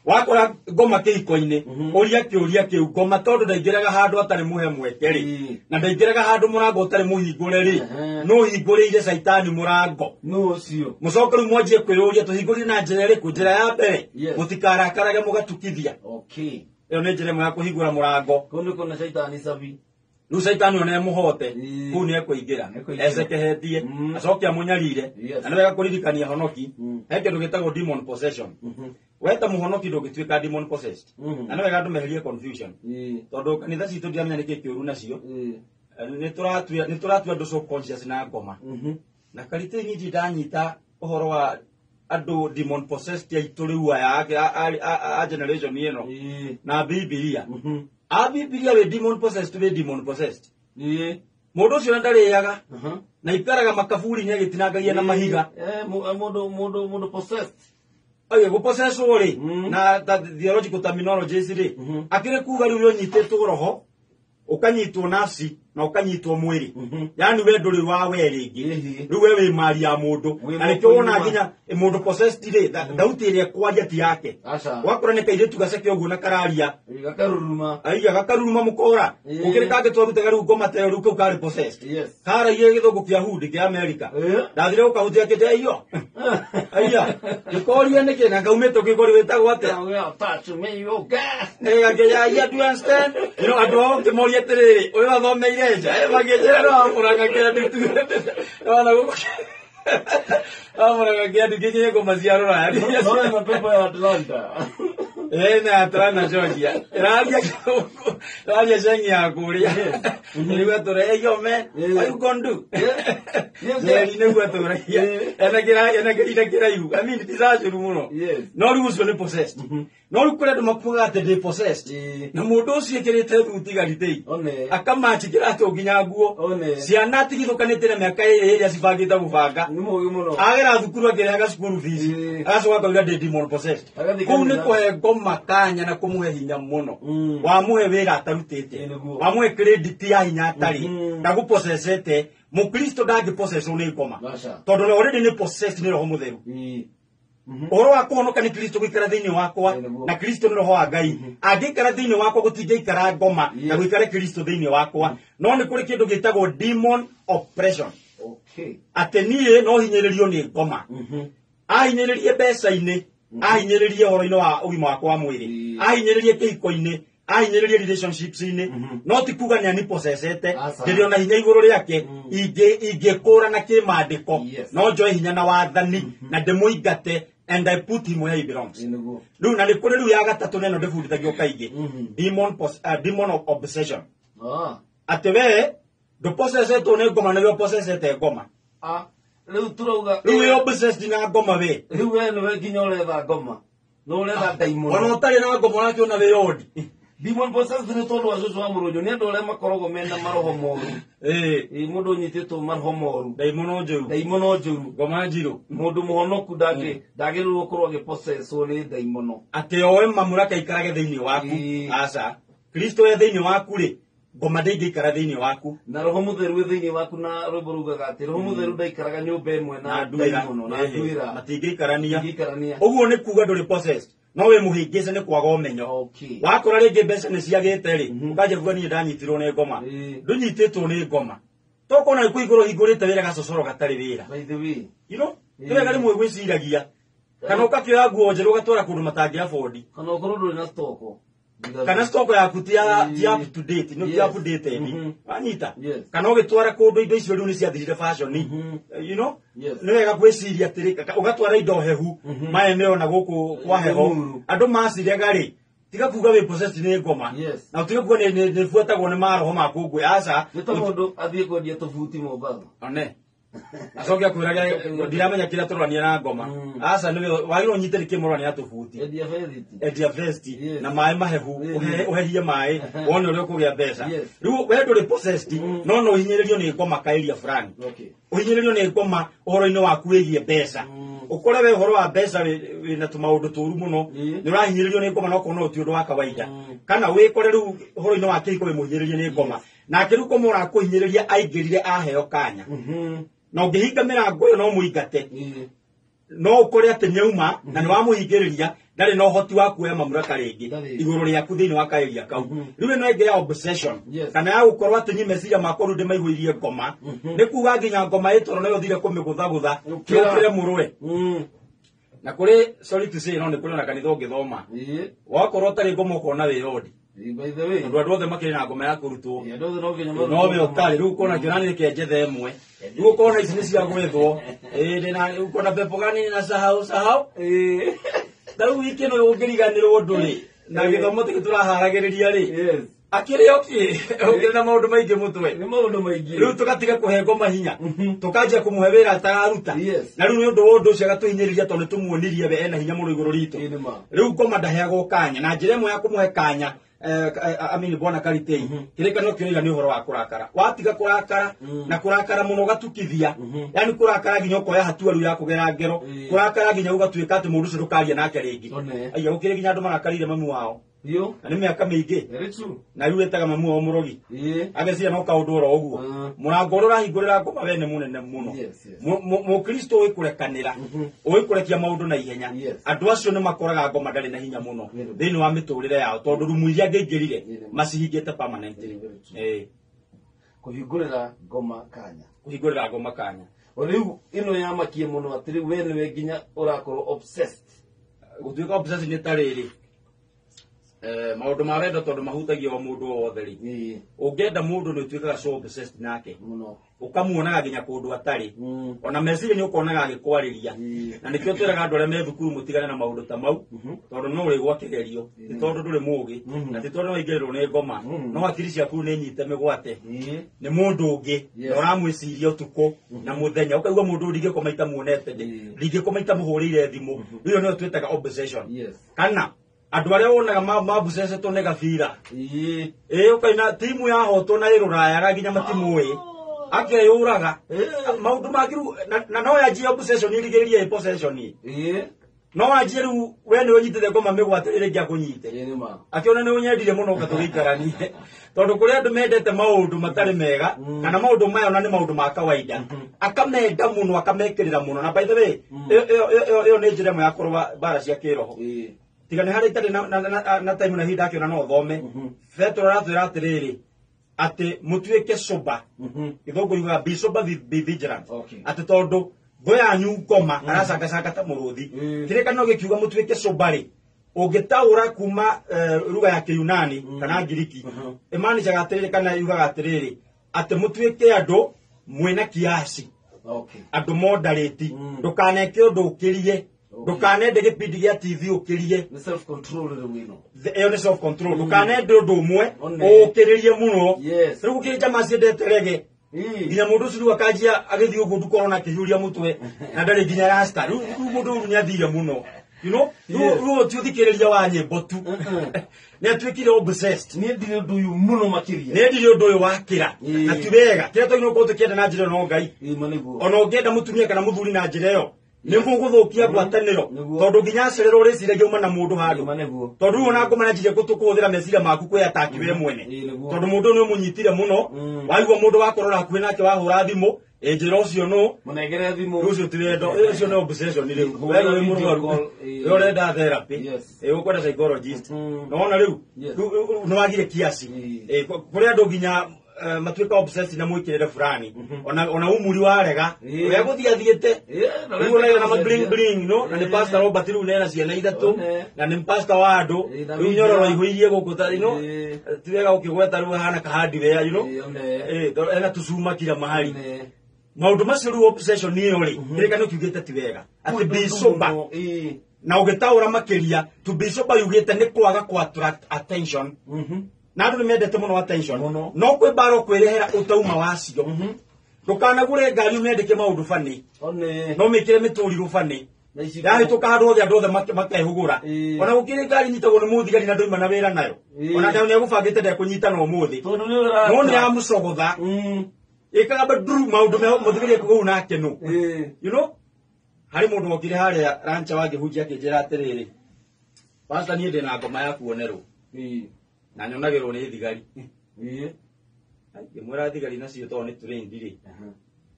wakora ngoma kĩhiko-inĩ ũria kĩu ngoma tondu ndaingĩraga handu atarĩ muhe mweke ri na ndaingĩraga handu murango ũtarĩ muhingũre ri no hingũrĩire Saitani murango no ũcio mucoke rĩu mwanjie kwĩyũria tũhingũrire na njĩra ĩrĩkũ njĩra ya mbere mũtikarakarage mũgatukithia okay ĩyo nĩ njĩra ĩmwe ya kũhingũra murango kuna Saitani sabi rĩu Saitani ona emuhote kũu nĩ ekũingĩra ecekehetie acoke amunyarire na nĩ wega kũririkania honoki he kĩndũ gĩtagwo demon possession weta muhonoki ndũngĩtuĩka demon possessed na nĩ wega andũ meherie confusion tondũ kanitha citũ ndiamenya nĩkĩ kĩũru nacio nĩ tũratua andũ so conscious na ngoma na karite-inĩ iji ndanyita ũhoro wa andũ demon possessed aitũ rĩu aya a generation ĩno na Bibilia Bibilia we demon possessed. Mundu ucio ndarĩaga na ikaraga makaburi-inĩ agĩtinangagia na mahiga. Mundu possessed. Oye go possess ori na theological terminologies ri. Akire kuga rĩu ũnyitĩtwo roho, ukanyitwo nafsi, na ukanyitwo mwiri yani we nduri wa we ringi riu we wi mari ya mundu na nikio wona nginya mundu possessed ri thauti ire kwaria ti yake wakora ne kaire tu gaceke uguo na kararia gakaruruma mukora ukiri kange twarutaga riu ngoma te riu kau kari possessed kara ye githungu kia hudi kia America ndathire ukahutia kite iyo gikoria niki na ngaumeto gikori wetagwo ate touch me you gas ya do you understand ado ke moria tere oyo athomeire nja magijera no amuraga kia nditu wana guko amuraga kia ndikinye ngoma cia rora no na pepo ya Atlanta na Atlanta Georgia radia sengi ya kuria ni gwatora yo man what you gonna do ni gwatora ena kira you I mean disaster muno no rules when possessed no rukura de mapuga ate de possessed na mundu ucio kirite thuti garitei akamachi kirato ginya nguo ciana tigithukanite na miaka iri cibangite gubanga ni mugi muno agera thukuru agera school fees agacoka kauga de demon possessed kou ni kuhe ngoma kanya na kumuhe hinya muno wamuhe wira atarutite wamuhe credit ya hinya atari na gupossessete mukristo ndagi possess ni ngoma tondu already ni possessed ni roho mutheru oro akonoka ni Kristo gwikara thiini wakwa na Kristo ni roho wa Ngai angikara thiini wakwa gutingeikara ngoma na gwikara Kristo thiini wakwa no ni kuri kindu gitagwo demon oppression atenie no hinyiririo ni ngoma ahinyiririe mbeca-ini ahinyiririe horo-ini wa ugima wakwa wa mwiri ahinyiririe kihiko-ini ahinyiririe relationships-ini no tikuga ni possessete ndirio na hinya iguru riake ingikura na kimandiko no njoe hinya na wathani na ndimuingate and I put him where he belongs. Riu na nikuri riu ya gatatu neno ndibundithagio kaingi demon of obsession. Ate we do possessete ne ngoma na we possessete ngoma. Riu turauga riu obsessed na ngoma we. Riu we no we nginya uretha ngoma. No uretha daimon. Ona utari na ngoma yake ona we yodi. Demon possessed ni tondu acucu wa muronyo ni andu aria makorogo mena maroho moru mundu nyititwo maroho moru daimono njuru ngoma njiru mundu muhonoku ndagirwo gukorwo agipossesswo ni daimono ati owe mamuraka ikarage thiini waku aca Kristo e thiini waku ri ngoma ndingikara thiini waku na roho mutheru thiini waku na rwimbo rugaga ati roho mutheru ndaikaraga nyumba imwe na daimono na ndwira matingikarania uguo ni kuga nduri possessed no we muhingise ni kwaga umenyo wakora ringi mbeca ni ciagite ri ukaje kuga ni ndanyitirwo ni ngoma ndunyititwo ni ngoma tokona kuiguro hingurite wira gacocoro gatari wira by the way you know niwe gari mwe gwiciragia kana ukakioya nguo njeru gatwara kundu matangi afford kana ukorwo nduri na stoko kana stoko yaku ti up to date no ti up to date anyita kana ugitwara kundu indo icio riu ni ciathirire fashion you know ni wega gwiciria atiri ugatwara indo hehu maeneo na guku kwa heho andu maciriaga ri tiga kuga we possessed ni ngoma na tiga kuga ni fuatagwo ni maroho makungwe aca ni to mundu athie kwendia tubuti Mombatha one acokia kwiraga ndiramenya kira turania na ngoma aca ni wagiro nyite rikimurwa ni atubuti edia vest na mai mahehu uherie mai wone uri kugia mbeca riu we nduri possessed no hinyiririo ni ngoma kairia fulani uhinyiririo ni ngoma uhoro-ini waku wigie mbeca ukore we horo wa mbeca wina tumaundu turu muno ni urahinyiririo ni ngoma no kono ti undu wa kawaida kana wikore riu horo-ini wa kihiko we muhinyiririo ni ngoma na kiru ko mura kuhinyiriria aingirire aheo kanya na ungihinga mirango yo no muingate no ukore ati nyauma na ni wa muhingiriria ndari no hoti wa kuoya mamuraka ringi iguru riaku thiini wa kairia kau riu no enge ya obsession kana ya gukorwo ati nyimeciria makuru ndi maiguirie ngoma ni kuga nginya ngoma itoro nayo thire kumigutha kiukire murwe na kuri sorry to say no ni kuri na kanitha ungithoma wakorwo tari ngoma ukona wirodi by the way ndu andũ makiri na ngoma ya kurutwo no we ukari riu kona kirani kienjethe emwe riu kona ici ni cia gwethwo ndina ukona pepo gani na sahau riu wiki no ungiriganirwo nduri na githomo tigituraharagiria ri akiri oki na maundu maingi mutwe ni maundu maingi riu tukatiga kuhe ngoma hinya tukanjia kumuhe wira atararuta na riu ni undu wa undu ucio agatuhinyiriria tondu tumuonirie we ena hinya muno iguru ritu riu ngoma ndaheagwo kanya na njira imwe ya kumuhe kanya amini bwana karitei kirekano kioiga ni uhoro wa kurakara watiga kurakara na kurakara muno gatukithia yani kurakara nginya ukoya hatua riu ya kugera ngero kurakara nginya ugatuika ati mundu ucio ndukaria nake ringi aiya ukire nginya andu marakarire mamu wao Yo. Na nĩ mĩaka mĩingĩ. Very true. Na rĩu etaga mamu wa mũrogi. Ageciria no kaũndũ oro ũguo. Mũrango ũrĩa ũrahingũrĩra ngoma we nĩ mũnene mũno. Mũkristo ũĩ kũrekanĩra. Ũĩ kũrekia maũndũ na ihenya. Andũ acio nĩ makoraga ngoma ndarĩ na hinya mũno thĩinĩ wa mĩtũrĩre yao tondũ rumu iria angĩingĩrire macihingĩte permanently. Kũhingũrĩra ngoma kanya. Kũhingũrĩra ngoma kanya. Rĩu ĩno yamakie mũno atĩ rĩu we nĩwe nginya ũrakorwo obsessed. Gũtuĩka obsessed nĩ ta rĩrĩ. Maũndũ ma wendo tondũ mahutagia o mũndũ wothe rĩ. Ũngĩenda mũndũ nĩ ũtuĩkaga so obsessed nake. Ũkamuonaga nginya kũndũ atarĩ. Ona meciria nĩ ũkonaga agĩkwarĩria. Na nĩkĩo twĩraga andũ arĩa me thukuru mũtigane na maũndũ ta mau tondũ no ũrĩgwo kĩgerio. Ti tondũ ndũrĩ mũũgĩ na ti tondũ waingĩrĩrwo nĩ ngoma. No hakiri ciaku nĩ nyite mĩgwate. Nĩ mũndũ ũngĩ na ũramwĩciria ũtukũ na mũthenya. Ũkaigua mũndũ ndingĩkoma maita muonete ndingĩkoma maita mũhũrĩire thimũ. Rĩu nĩyo twĩtaga obsession. Kana andũ arĩa wonaga mabucecetwo nĩ gabira. Ũkaina timu yahotwo na ĩrũrayaga nginya matimũĩ. Akeyũraga. Maũndũ makiru na no yanjie obsession irigĩrĩrie possession. No wanjie rĩu we nĩ ũnyitĩte ngoma mĩgwate ĩrĩa ingĩakũnyite. Akiona nĩ ũnyendire mũno ũgatũgĩikaranie. Tondũ kũrĩ andũ mendete maũndũ matarĩ mega kana maũndũ maya ona nĩ maũndũ ma kawaida. Akamenda mũno akamekĩrĩra mũno. Na by the way ĩyo nĩ njĩra ĩmwe ya kũrũa mbara cia kĩroho. Tiga nĩ harĩ itarĩ na time na hinda akĩona no thome. Petro aratwĩra atĩrĩrĩ atĩ mũtuĩke sober. Gĩthũngũ yugaga be sober, be vigilant. Atĩ tondũ ngũ yanyu ngoma aracangacanga ta mũrũthi. Kĩrĩkanĩro gĩkiuga mũtuĩke sober rĩ. Ũngĩtaũra kuma ruga ya Kĩyunani kana Ngiriki ĩmaanishaga atĩrĩrĩ kana yugaga atĩrĩrĩ atĩ mũtuĩke andũ mwĩna kiasi. Andũ moderate. Ndũkaneke ũndũ ũkĩrie. Ndũkanende gĩpindi gĩa TV ũkĩrie. Nĩ self control rĩu ĩno. Ĩyo nĩ self control. Ndũkanende ũndũ ũmwe ũkĩrĩrie mũno. Rĩu kĩrĩ jama ciendete rege. Nginya mũndũ ũcio rĩu akanjia agĩthiĩ ũguo ndũkorwo na kĩhiũria mũtwe na ndarĩ nginya rasta. Rĩu mũndũ ũyũ nĩ athire mũno. You know, rĩu ti ũthikĩrĩria wa nyĩmbo tu. Nĩ atuĩkire obsessed. Nĩ ndire ũndũ ũyũ mũno makĩria. Nĩ ndire ũndũ ũyũ wakĩra. Na ti wega. Kĩrĩa tũgĩrĩirwo gũkorwo tũkĩenda na njĩra ĩno Ngai. Ona ũngĩenda mũtumia kana mũthuri na njĩra ĩyo nĩ mũgũthũkia ngwatanĩro tondũ nginya acererwo rĩciragia uma na mũndũ handũ tondũ ona ngoma nanjire gũtũkũhũthĩra meciria maku kwĩyataki we mwene tondũ mũndũ nĩ ũmũnyitire mũno waigua mũndũ wakorora hakuhĩ nake wahũra thimũ njĩra ũcio nũ mũnengere thimũ ũcio ti wendo ũcio nĩ obsession rĩu we wĩ mũrwaru we ũrenda therapy ũkwenda psychologist nona rĩu nĩ wagire kiasi kũrĩ andũ nginya matuĩka obsessed na mwĩkĩrĩre fulani ona umuri warega we gũthia thiĩte rĩu ũnayo na bling bling no na nĩ pastor Robert rĩu nena ciana ithatũ na nĩ pastor wa andũ rĩu nyororo ihũirie gũkũ tarĩ no ti wega ũkĩgweta rĩu hana kahandi wea you know ena tũcuma kila mahali maũndũ macio rĩu obsession nĩyo rĩ kĩrĩkanĩro kiugĩte ti wega atĩ be sober na ũgĩtaũra makĩria to be sober yugĩte nĩ kwaga ku attract attention. Na andũ nĩ mendete mũno attention. No kwĩ mbaro kwĩrehera ũtauma wacio. Ndũkanagũre ngari ũmendeke maũndũ bani. No mĩkĩre mĩtũrirũ bani. Yahĩtũka handũ hothe andũ othe makehũgũra. Ona gũkĩrĩ ngari nyitagwo nĩ mũthigari na ndoima na wĩra nayo. Ona nĩ egũbangĩte ndekũnyita na ũmũthĩ. No nĩ amũcogotha. Ĩkaga badru maũndũ mũthigari ekũgũu nake nũ. You know? Harĩ mũndũ wokire harĩa rancha wangĩhunjia akĩnjĩra atĩrĩrĩ. Pastor niĩ ndĩ na ngoma ya kuonerwo. Na nyonagĩrwo nĩ thigari. Ngĩmwĩra thigari nacio tondũ nĩ trained rĩ.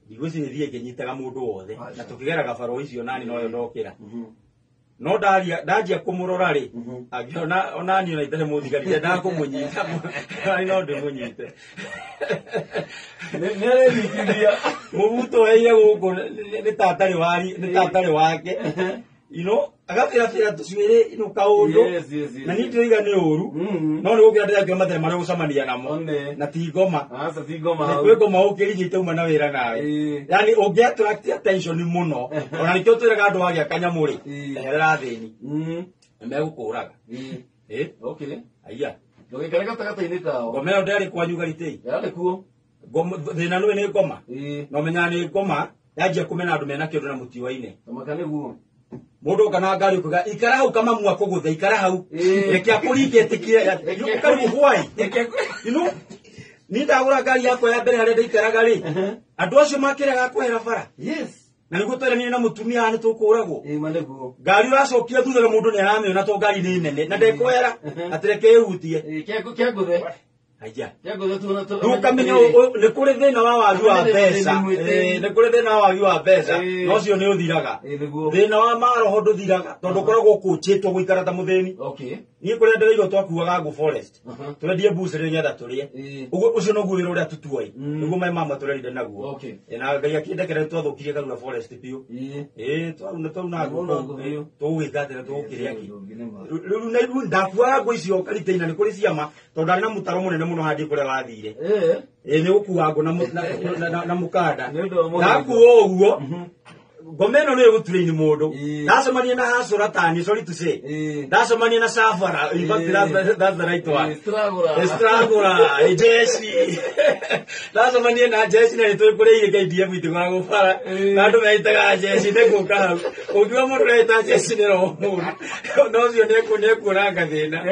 Ndigwĩciria ngĩnyitaga mũndũ wothe na tũkĩgeraga baro icio nani noyo ndokĩra. No ndanjia kũmũrora rĩ angĩona onani ona itarĩ mũthigari ndakũmũnyita nani no ndĩmũnyite. Nĩ arĩthikithia mũbuto weire gũkũ nĩ tatarĩ wake. You know, agakira tucwĩrĩ ino kaũndũ na nĩ tũiga nĩ ũru no nĩ gũkira ndĩrakĩra mathĩna marĩa gũcamania namo na ti ngoma kwĩ ngoma ũkĩrinyĩte uma na wĩra nawe yani ũngĩ attention mũno ona nĩkĩo twĩraga andũ wagĩa kanyamũ rĩ eherera thĩni nĩmegũkũraga aya ndũgĩikare gatagatĩ-inĩ kao ngoma ĩyo ndĩarĩ kwanyu garitĩ yarĩ kuo thĩna nĩwe nĩ ngoma na ũmenyaga nĩ ngoma yanjia kũmena andũ mena kĩndũ na mũtiũa-inĩ tamaka nĩguo mũndũ kana ngari ukuga ikara hau kama mwa kũgũtha ikara hau reke akũringe tĩkire yukaru hwai you know ni ndagũra ngari yakwa ya mbere harĩa ndaikaraga rĩ andũ acio makĩrega kwehera bara na niguo tweranie na mutumia ni tukuragwo manegu ngari uracokia thutha na mundu ni aramĩona to ngari ni nene na ndekwera atireke hutie kiaguthe aija kiaguthe tu na tu ukamenya ni kuri thina wa wagi wa mbeca ni kuri thina wa wagi wa mbeca no cio ni uthiraga thina wa maroho nduthiraga tondu koragwo kuchitwo guikara ta muthini okay ni kuri ndereirwo twakuaga ngo forest turendie bucere ngetha turie ucio no guwira uria tutuoi niguo mai mama turerire naguo okay na ngai akindekere twathukirie karuna forest piu twauna ngo tugwithatira tugukiria ki riu na riu ndakuaga ngo icio kariteina ni kuri ciama tondu ari na mutaro munene muno handi kuria wathire ni gukua ngo na mukanda nakuo uguo gomeno no eguturaini mundu ndacemania na hasura tani sorry to say ndacemania na safara that's the right one stragura jeshi ndacemania na jeshi na nitwe kureire KDF itigora gufara na andu meitaga jeshi niguka hau ungiwa mundu reita jeshi ni roho mundu no cio nekuona ngathina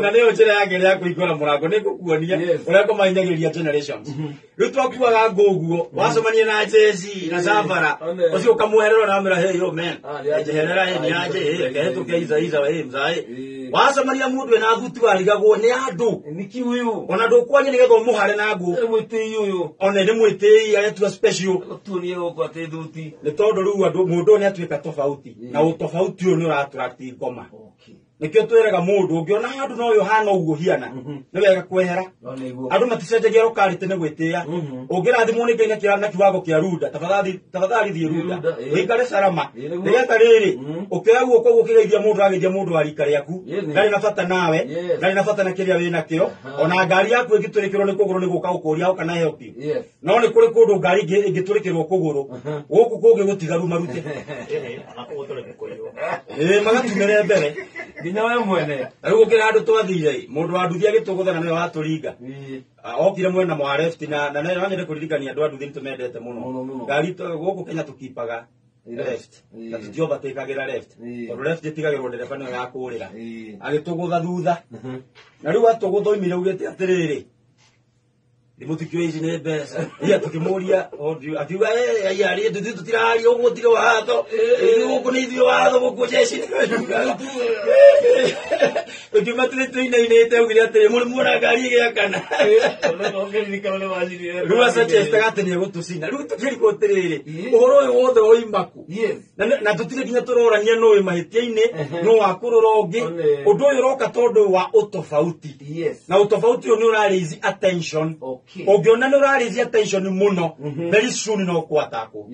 na nio njira yake ya kuikora murango nikukuonia uria kumainyagiria generations riu twakuaga nguguo wacemania na jeshi na safara ucio kamuherero na mera hey yo man ejerera ni aje gehetu ke iza mzai wacemania mundu ena thutu arigagwo ni andu niki uyu ona ndukwanye nigetho muhare na ngu mwitei uyu ona ni mwitei aretua special tunie goko ate thuti ni tondu riu andu mundu ni atuika tofauti na utofauti uyu ni uraturact ngoma okay nikio tweraga mundu ungiona handu no yo hana uguo hiana ni wega kwehera andu maticenjagia rukarite ne gwitia ungirathimwo ni Ngai na kiwango kia ruda tafadhali thie ruda wikare salama nigeta riri ukioya guoko gukigeithia mundu ageithia mundu arika riaku ngari na bata nawe ngari na bata na kiria wina kio ona ngari yaku igiturikirwo ni kuguru ni guka ukuria ho kana help no ni kuri kundu ngari igiturikirwo kuguru guku kungi gutigaru marute magatumire mbere nginya we mwene riu ngira andu twathire mundu wa nduthi agituguthana niwe waturinga okire mwena mwa left na wanyende kuririkania andu a nduthi nitumendete muno ngari guku Kenya tukipaga left na tutioba tekagira left tondu left itigagirwo ndereba niyo ya kurira agitugutha thutha na riu atuguthoimire ugite atiriri ndimutikio ici ni mbeca ia tukimuria akiuga ari nduthi tutirari uguo tire watho guku ni ithio watho guku jeshi ukimatire ugire atiri muri muona ngari igiakana riu acechestaga ati ni egutucina riu tukirikwo atiriri uhoro uyu wothe oimaku na tutire nginya turorania no wi mahitiaini no wakurura ungi undu uyu uroka tondu wa utofauti na utofauti uyu ni uraraise attention ungiona ni uraraise attention muno very soon no kwatako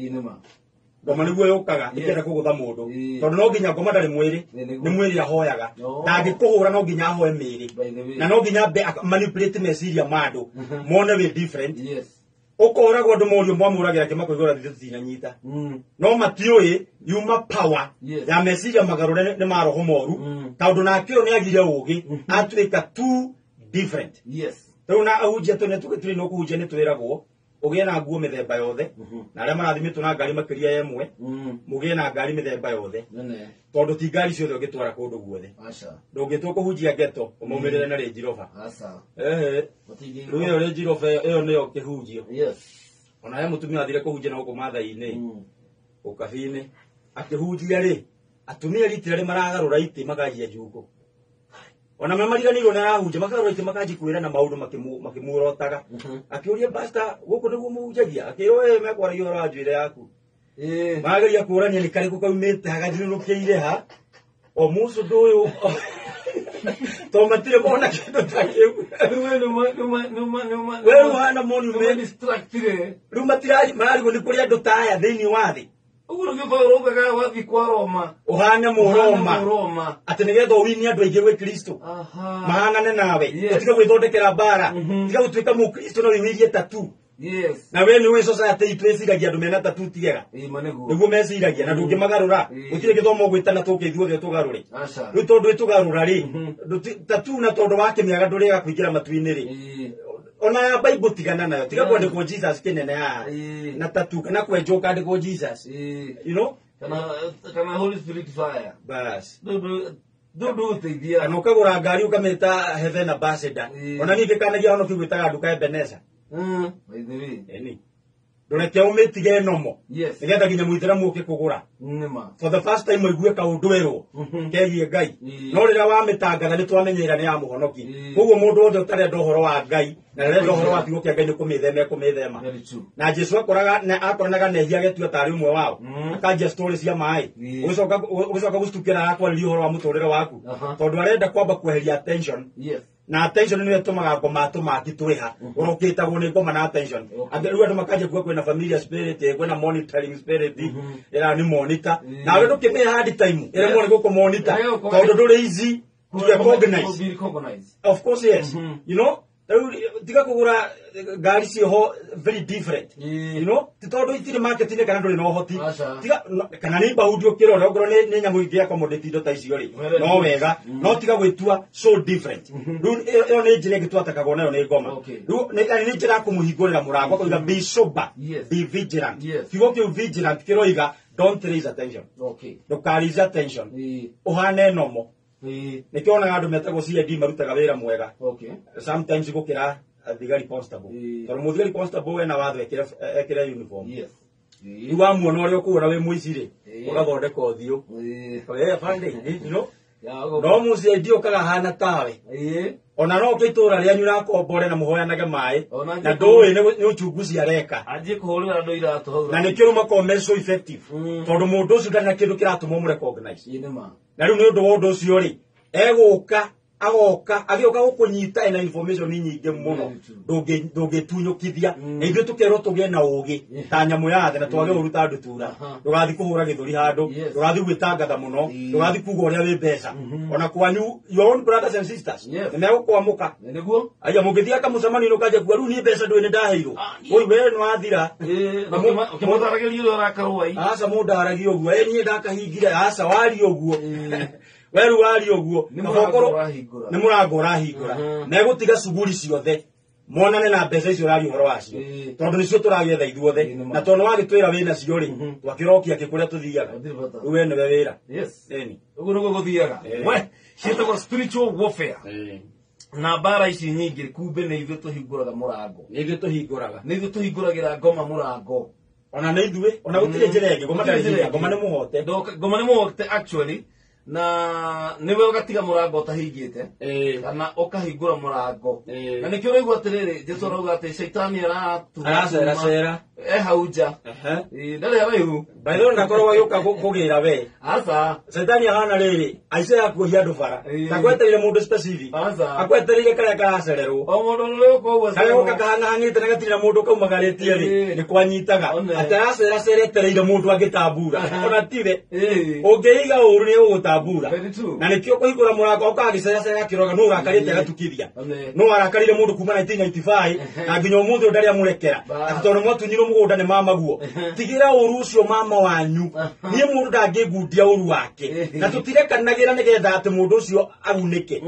ngoma niguo yukaga ikenda kugutha mundu tondu no nginya ngoma ndari mwiri ni mwiri ahoyaga ndangikuhura no nginya ahoe miri na no nginya manipulate meciria mandu mone we different ukoragwo andu morio mwamuragira kimako igora thina nyita no matioi yuma power ya meciria magarure ni maroho moru tondu nakio ni agire ugi atuika two different tuna ahujia tune tukitiri no kuhujia ni twiragwo ugie na nguo mithemba yothe na aria marathimitwo na ngari makiria yemwe mugie na ngari mithemba yothe tondu ti ngari ciothe ungitwara kundu guothe ndungitwo kuhujia geto umumirire na Range Rover riu Range Rover iyo niyo kihujio ona ye mutumia athire kuhujia na guku mathai-ini ukabini akihujia ri atumia ritira ri maragarura iti makajia njuko ona mamariganirwo na arahunja makarora iti makaji kwira na maundu makimurotaga akiuria pastor guku niguo muhunjagia akiro mekwara iyo ranjwire yaku magaria kurania ni kariku kaumite hagathirukire ha o musu nduyu to matire mona kindu takiu wewe wana monument distractire rumatiraji mararigwo ni kuri andu taya thiini wathi uguru giforo ugaga wathi kwa Roma uhana Roma ati nigetha wini andu aige gwe Kristo mahanane nawe utige gwithondekera bara tiga gutuika mu Kristo no wiwirie tatu na we ni we society itweciragia andu mena tatu tigera niguo meciragia na ndungimagarura gutire githomo gwitana tukithio tugarure riu tondu tugarura ri tatu na tondu wa kimiaga nduriga kuingira matu-ini ri ona ya Bible tigana nayo tiga kwandikwo Jesus kinene ha na tatu kana kwenjoka ndikwo Jesus you know kana Holy Spirit fire bas dudu teithia kana ukagura ngari ukameta Heaven Ambassador ona ningi kanagia ono kigwitaga nduka Ebenezer by the way eni ndoreke umitige nomo Yes. nigetha nginya muithiramu ukikugura Nima. for the first time mwigue kaundu erwo kegie Ngai no rira wamitangatha nitwamenyera ni ya muhonoki koguo mundu wothe utarenda uhoro wa Ngai na renda uhoro wa kiugo kia Ngai ni kumithema Very true. na Jesu akoranaga nehia getua tari umwe wao akanjia stories cia mai ugicoka gustukira akwarĩria uhoro wa muturire waku tondu arenda kwamba kweheria attention Yes. na attention niwe tumaga ngoma tumaki twiha urokitagwo ni ngoma na attention andu andu makaje kuwa kwena familiar spirit kwena monitoring spirit era ni monitor na we ndukime hard time era mone guko monitor tondu nduri easy to recognize. Of course, yes. You know, tiga kugura gari ciho very different. You know, titondu itire marketing kana nduri no hoti tiga kana ni baudio kirora ogoro ni nyamu ingi accommodate indo ta icio ri no wega no tiga gwitua so different ru io ni njire ngitwatakaga nayo ni ngoma ru ni njira kumuhingurira murango koiga be sober, be vigilant. Kigo kiu vigilant kiroiga don't raise attention. Okay. Ndukarize attention uhane nomo nikiona andu metagwo CID marutaga wira mwega. Okay. Sometimes gukira thigari constable tondu muthigari constable we na watho ekire uniform. Yes. Ni wa muona uri okuura wi muici ri ugathondeka uthio fande you know no mu CID ukaga hana tawe ona no kitura ria nyura kombore na muhoyanage mai na ndui ni uchunguzi areka Anjie kuhurira andu iratu hau. na nikiro makome so effective tondu mundu ucio ndana kindu kiratuma mu recognize Nima. na riu ni undu wa undu ucio ri eguka agioka gukunyita ina information nyingi muno ndungitunyukithia na ithu tukerwo tugie na ugi ta nyamu ya thina twage uruta andu tura ndugathi kuhura githuri handu ndugathi gwitangatha muno ndugathi kuga uria wi mbeca ona kwanyu your own brothers and sisters nimegukwamuka Niguo. aya mugithia kamucamani no kaje kwa riu ni mbeca ndwene ndaheirwo oi we no athira Ukimutarageria uri urakarwai. asa mundaragi uguo ni ndakahingire asa wari uguo weru wari uguo Ni murango urahingura na egutiga suguri ciothe monane na mbeca icio rari uhoro wacio tondu nicio turagetha ithuothe na tondu wagitwira wina cio ri twakirokia kikuria tuthiaga we ni we wira. Yes. Uguo niguo guthiaga. We cietagwo spiritual warfare. Na bara ici nyingi kumbe ni ithuĩ tuhinguraga murango. Ni ithuĩ tuhinguraga. Ni ithuĩ tuhinguragira ngoma murango. Ona ni ithuĩ ona gutire njira ingi ngoma ndari ngoma ni muhote. Ngoma ni muhote actually. Na niwe ugatiga murango utahingite kana ukahingura murango na nikio raigua atiriri Jesu arauga ati shaitani aracera hauja ndari araihu baitho ndakorwo yuka kugira we asa shaitani ahana riri aice akuhia andu bara takweterire mundu specific akweterire kare kacererwo o mundu ruri ko kare ukakahanga hangite na gatirira mundu kaumagaritie ri ni kwanyitaga ataracera ceretereire mundu angitambura ona tire ungeiga uru ni ugutambura na nikio kuhingura murango ukagicera kiroga no urakarite agatukithia no arakarire mundu kuma 1995 na nginya umuthi ndari amurekera atono mwatunyiro mugunda ni mama guo tigira uru ucio mama wanyu ni mundu ndangingundia uru wake na tutirekanagira nigetha ati mundu ucio agunike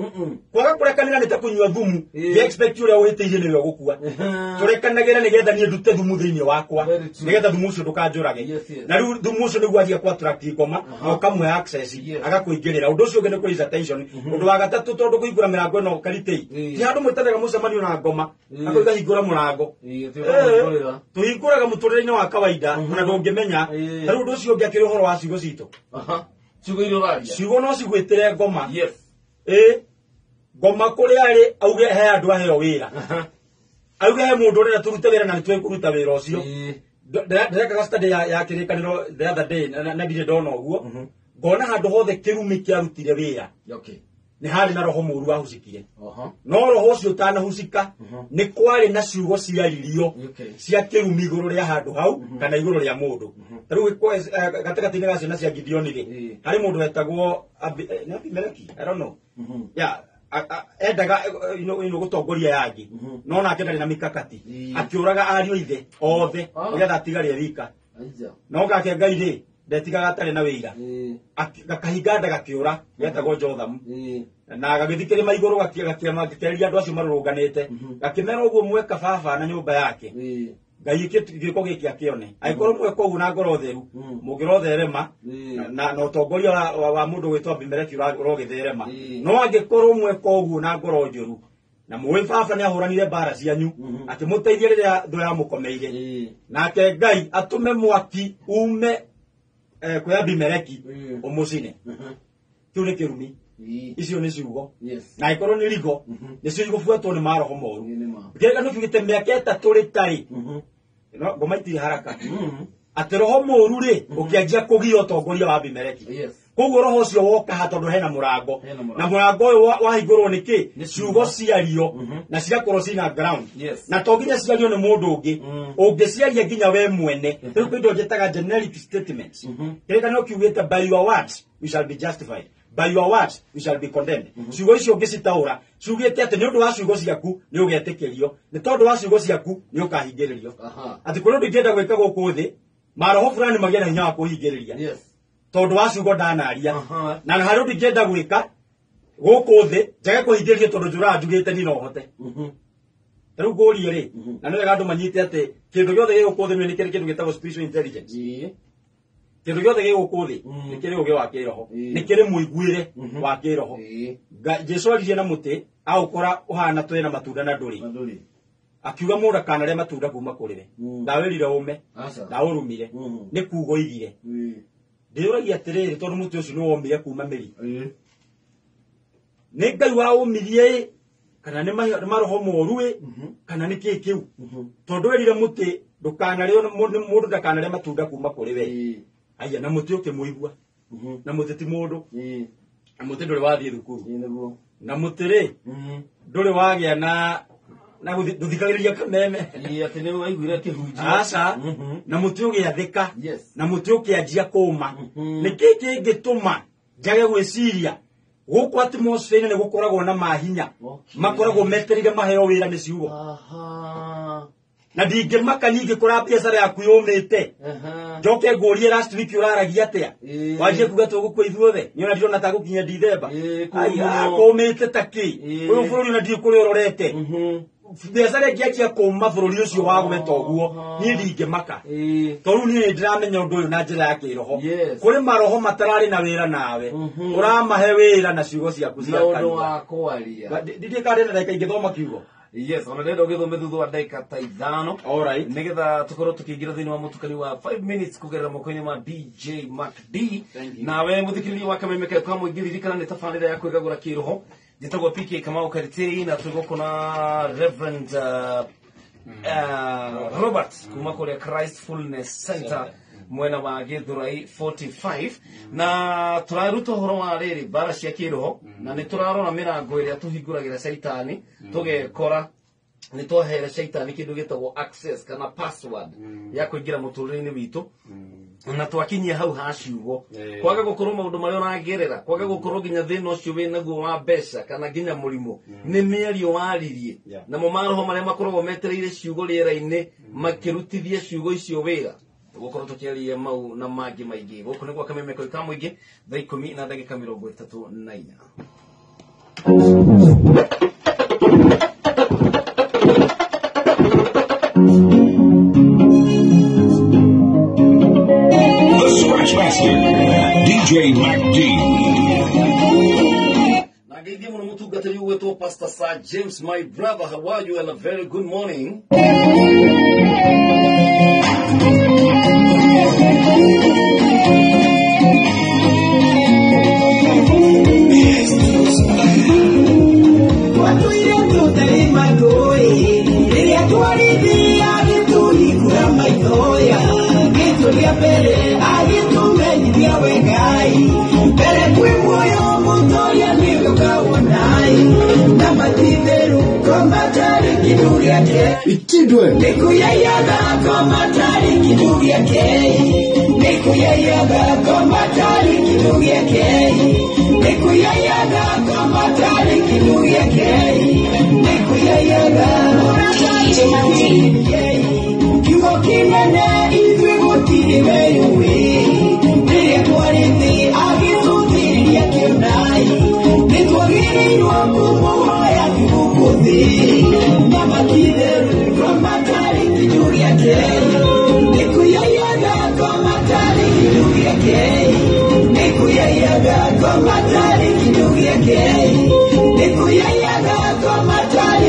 kwaga kurekanira nita kunywa thumu ye expect ure uhitiire niwe gukua turekanagira nigetha ni ndute thumu thiini wakwa nigetha thumu ucio ndukanjurage na riu thumu ucio niguo athia kwa attract ngoma na ukamwe access kuingirira undu ucio ngene kuiza attention undu wa gatatu tondu kuhingura mirango ino karitei ti andu mwitanaga mucemanio na ngoma akoiga hingura murango tuhinguraga muturire-ini wa kawaida na ndungimenya riu undu ucio ngiakiri uhoro wa ciugo citu ciugo iro raria ciugo no cigwitire ngoma ngoma kuria ari auge he andu aheo wira auge he mundu urenda turute wira na nitwekuruta wira ucio ndirekaga study ya kirikaniro the other day na ndire ndona uguo ngona handu hothe kirumi kiarutire wira ni hari na roho muru wahucikire no roho ucio utanahucika ni kwari na ciugo ciaririo cia kirumi iguru ria handu hau kana iguru ria mundu riu gatigati-ini ga ciana cia Gideoni ri hari mundu wetagwo Abimeleki I don't know endaga gutongoria yangi no nake ndari na mikakati akiuraga ariu ithe othe nigetha atigare rika no gake Ngai ri ndetigaga atari na wira gakahinga nda gakiura getagwo Jothamu na agagithikiri maiguru gakiamakeria andu acio marurunganite gakimera uguo mweka baba na nyumba yake Ngai giko giki akione aikorwo mweka uguo na ngoro theru mungirotherema na utongoria wa mundu gwitwa Abimeleki urogitherema no angikorwo mweka uguo na ngoro njuru na muwe baba ni ahuranire bara cianyu akimuteithia riria ndo ya mukomeire nake Ngai atume mwaki ume kwa Abimeleki umucine kiu ni kirumi icio ni ciugo na ikorwo ni rigo ni ciugo buatwo ni maroho moru ngega no kigite miaka 3 ritari no ngomaitire haraka ati roho moru ri ukianjia kugia utongoria wa Abimeleki koguo roho cio woka hatondu hena murango na murango uyu wahingurwo niki ciugo ciario na cigakorwo cina ground na to nginya ciario ni mundu ungi ungiciaria nginya we mwene riu kwindo njetaga generic statements kireka no kiugite by your words you shall be justified, by your words you shall be condemned. Ciugo icio ngicitaura ciugite ati ni undu wa ciugo ciaku ni ugetikirio ni tondu wa ciugo ciaku ni ukahingiririo ati kuno ndingenda gwika guku thi maroho fulani magia na hinya wa kuhingiriria tondu wa ciugo ndanaria na haru ndingenda gwika guku thi njage kuhingiririo tondu njura njugite ni no hote riu ngurie ri na niwe gandu manyite ati kindu giothe giguku thi ni kiri kindu gitagwo spiritual intelligence kindu giothe giguku thi ni kiri uge wa kiroho ni kiri muiguire wa kiroho Jesu aririe na muti aukora uhana twena matunda na nduri akiuga mura kana ria matunda kuma kurire ndawirire ume ndawurumire ni kugo igire ndiuragia atiriri tondu muti ucio ni womire kuma miri ni Ngai wa umirie kana ni maroho moru kana ni kikiu tondu werire muti ndukana rio mundu ndakana ria matunda kuma kuriwe aya na muti ukimuigua na muti ti mundu na muti nduri wathie thukuru na mutiri nduri wagia na guthikagiriria kameme ati ni waiguire kihunjio asa na muti ugiathika na muti ukianjia kuma ni kiki ngituma njage gwiciria guku atmosphere ni gukoragwo na mahinya makoragwo meterire maheo wira ni ciugo na ndingimaka ningi kura biacara yaku yumite njoke ngurie last week uraragia atia wajie kuga tugukwa ithuothe niona ndirona ta gukinya December ai kumite taki uyu bururi na ndikuri urorete biacara ngiakia kuma bururi ucio wagwe toguo ni ndingimaka toru ni ndiramenya undu uyu na njira ya kiroho kuri maroho matarari na wira nawe uramahe wira na ciugo ciaku cia undu wa kwaria ndikare na ndaka ingithoma kiugo Yes, on the dog of the Deka Taidano. All right. Negada Tokoro to get in one Mutukaniwa 5 minutes Kugera Mokonima DJ Mac D. Now, when Mutukini Wakame make a come with Gillikan and Tafani Akugura Kiro, the Togo Piki Kamau Karite, Natugokona, Reverend Robert Kumakore Christfulness Center. Mwena wa Githurai 45 na turaruta horo wa riri bara cia kiroho na ni turarora mirango iria tuhinguragira shaitani tugekora ni twahere shaitani kindu gitagwo access kana password ya kuingira muturire-ini witu na twakinyia hau ha ciugo kwaga gukorwo maundu maria unagerera kwaga gukorwo nginya thina ucio winaguo wa mbeca kana nginya murimo ni miario waririe na mo maroho maria makoragwo metereire ciugo riera-ini makirutithia ciugo icio wira gukorwo tukiaria mau na mangi maingi guku ni gwa kamemeko ka muingi thaa 10 na ndagika 34 The Scratch Master, DJ Mac D. Nageithia muno mutungatiri wetu Pastor Sir James, my brother. How are you? And a very good morning. Itidwe Nikuyayaga komatari kidugia kei Nikuyayaga komatari kidugia kei Nikuyayaga komatari kidugia kei Nikuyayaga komatari kidugia kei Kimo kinene idwe mutiri meyuwe Nire tuarithi agitutiri ya kiunai Nikuagirirwa kumuhoya kibukuthi Mama kideru komatari kidugia kei Nikuyayaga komatari kidugia kei Nikuyayaga komatari kidugia kei Nikuyayaga komatari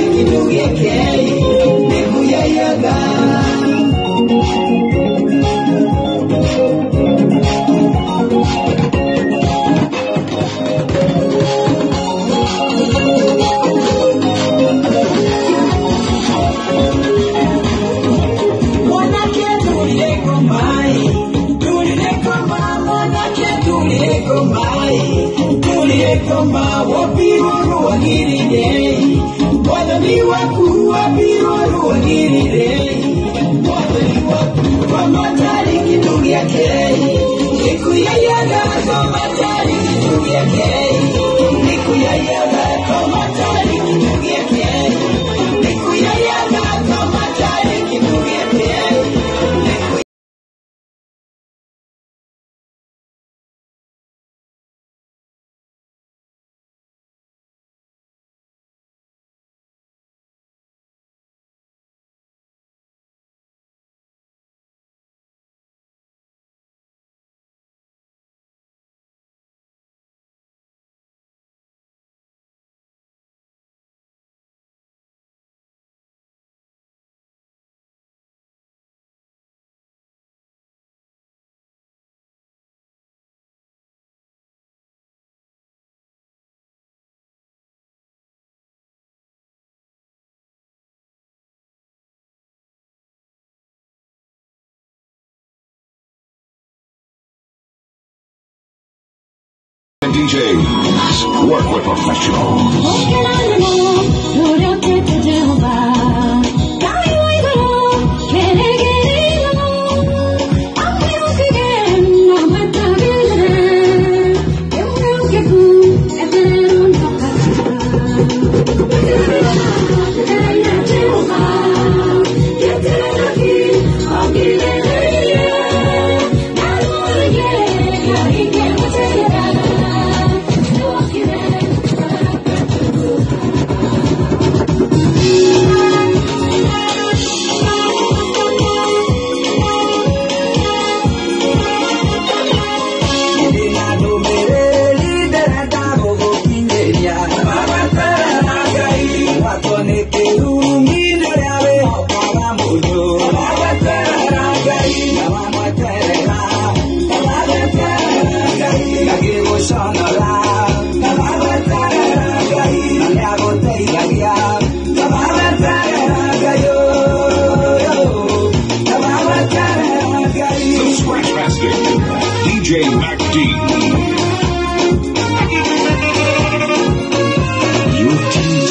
DJs, work with professionals. DJ MacD. You teach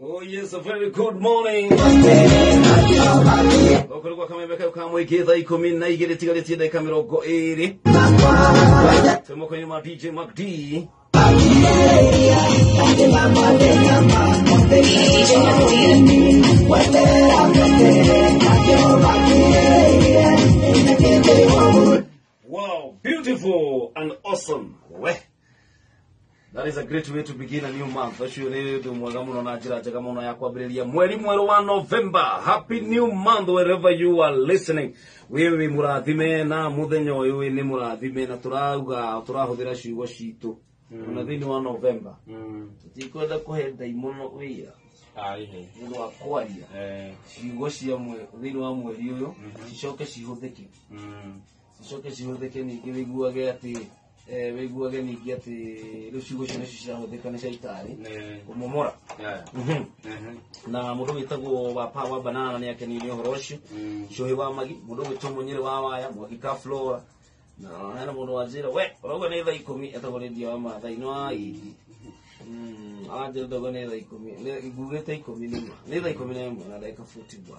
Oh yes, a very good morning. Okorwa kama imeka ukamwekeza 12 tigaleti dakika 20. Temo kwenye ma DJ MacD. Wow, beautiful and awesome. That is a great way to begin a new month. November. Happy new month wherever you are listening. Wewe muradhime na muthenyo wewe ni muradhime na turahudira ciugo citu na thini wa November tutikwenda kuhe ndaimono wia ndu wa kwaria ciugo cia thini wa mweri uyu cicoke cihuthike ningĩ wĩiguage atĩ wĩiguage ningĩ atĩ rĩu ciugo cio nĩcio cirahuthĩka nĩ caitani kũmomora na mũndũ wĩtagwo wa banana nĩ akenirie ũhoro ũcio Cũhĩ wa Magi mũndũ wĩtwo Mũnyĩrĩ wa Waya Mwangi ka Flora na hena mũndũ wa njĩra we ũrauga nĩ thaa 10 etagwo Redio wa Maathai no aidi anjĩra ndogo nĩ thaa 10 ngugĩte 10 nĩ thaa 11 na dakika 41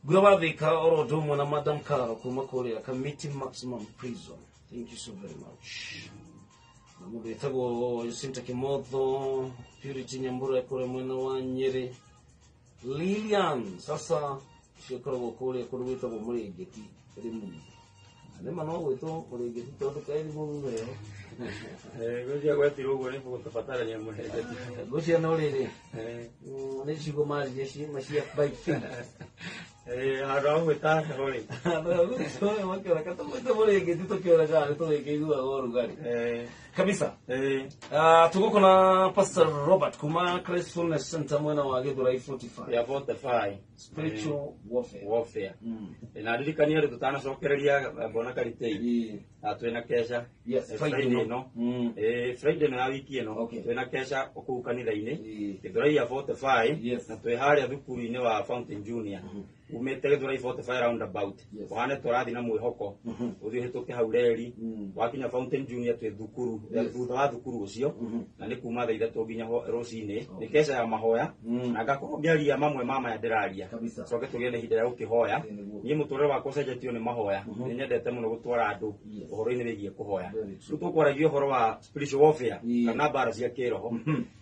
Ngura wa Thika oro ũndũ ũmwe na Madam Karo kuma kũrĩa Kamiti Maximum Prison. Thank you so very much. Na mũndũ wĩtagwo Jacinta Kimotho Purity Nyambura kũrĩa mwena wa Nyeri Lilian sasa cikoragwo kũrĩa kũrĩa gwĩtagwo Mũrĩngĩti Rĩmuru nĩma no gwĩtwo Mũrĩngĩti tondũ kaĩ Rĩmuru weo gũcia gwetirwo ũguo nĩ gũtabatarania Mũrĩngĩti gũcia no rĩrĩ nĩ ciugo marĩria cia bike handũ ha gwĩta rori makĩora katũmĩte Mũrĩngĩti tũkĩora kana tũrĩkĩiguaga ũrugarĩ kabisa tuko na Pastor Robert kuma Christfulness Center mwena wa Githurai 45 ya 45 spiritual warfare na ririkania rĩ tutanacokereria mbona karitei twina kesha Friday no Friday na wiki ĩno twina kesha kũu kanitha-inĩ Githurai ya 45 na twĩ harĩa thukuru-inĩ wa Fountain Junior umete Githurai 45 roundabout wane tũrathi na mwĩhoko ũthiĩ hĩtũke hau reri wakinya Fountain Junior twĩ thukuru thutha wa thukuru ũcio na nĩ kuma thaa 3 nginya rũcinĩ nĩ kesha ya mahoya na ngakorwo ngĩaria mamwe mama ndĩraria coke tũgĩe na ihinda rĩa gũkĩhoya niĩ mũtũrĩre wakwa ũcenjetio nĩ mahoya nĩ nyendete mũno gũtwara andũ ũhoro-inĩ wĩgiĩ kũhoya rĩu tũkwaragia ũhoro wa spiritual warfare kana mbara cia kĩroho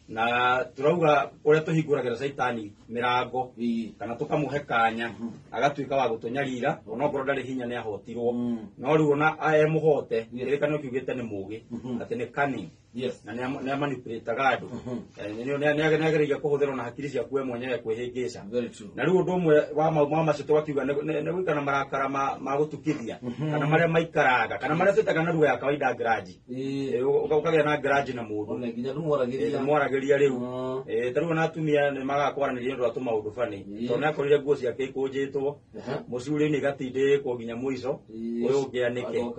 na turauga ũrĩa tũhingũragĩra caitani mĩrango kana tũkamũhe kanya agatuĩka wa gũtũnyarira onokorwo ndarĩ hinya nĩ ahotirwo no rĩu ona mũhote kĩrĩkanĩro kiugĩte nĩ mũũgĩ atĩ nĩ cunning na nĩ manipulataga andũ nĩ agereire kũhũthĩrwo na hakiri ciaku we mwenyewe kwĩhĩngĩca na rĩu ũndũ ũmwe wa mauma macio tũgakiuga nĩ gwĩkana marakara ma gũtukithia kana marĩa maikaraga kana marĩa twĩtaga na lugha ya kawaida grudge ũkagĩa na grudge na mũndũ mwaragĩria rĩu tarĩu na atumia nĩ magakwaranĩria nĩ ũndũ wa tũmaũndũ bani tondũ nĩ akorire nguo ciake ikũnjĩtwo mũcuri-inĩ igatindĩkwo nginya mũico ũyũ ũngĩanĩke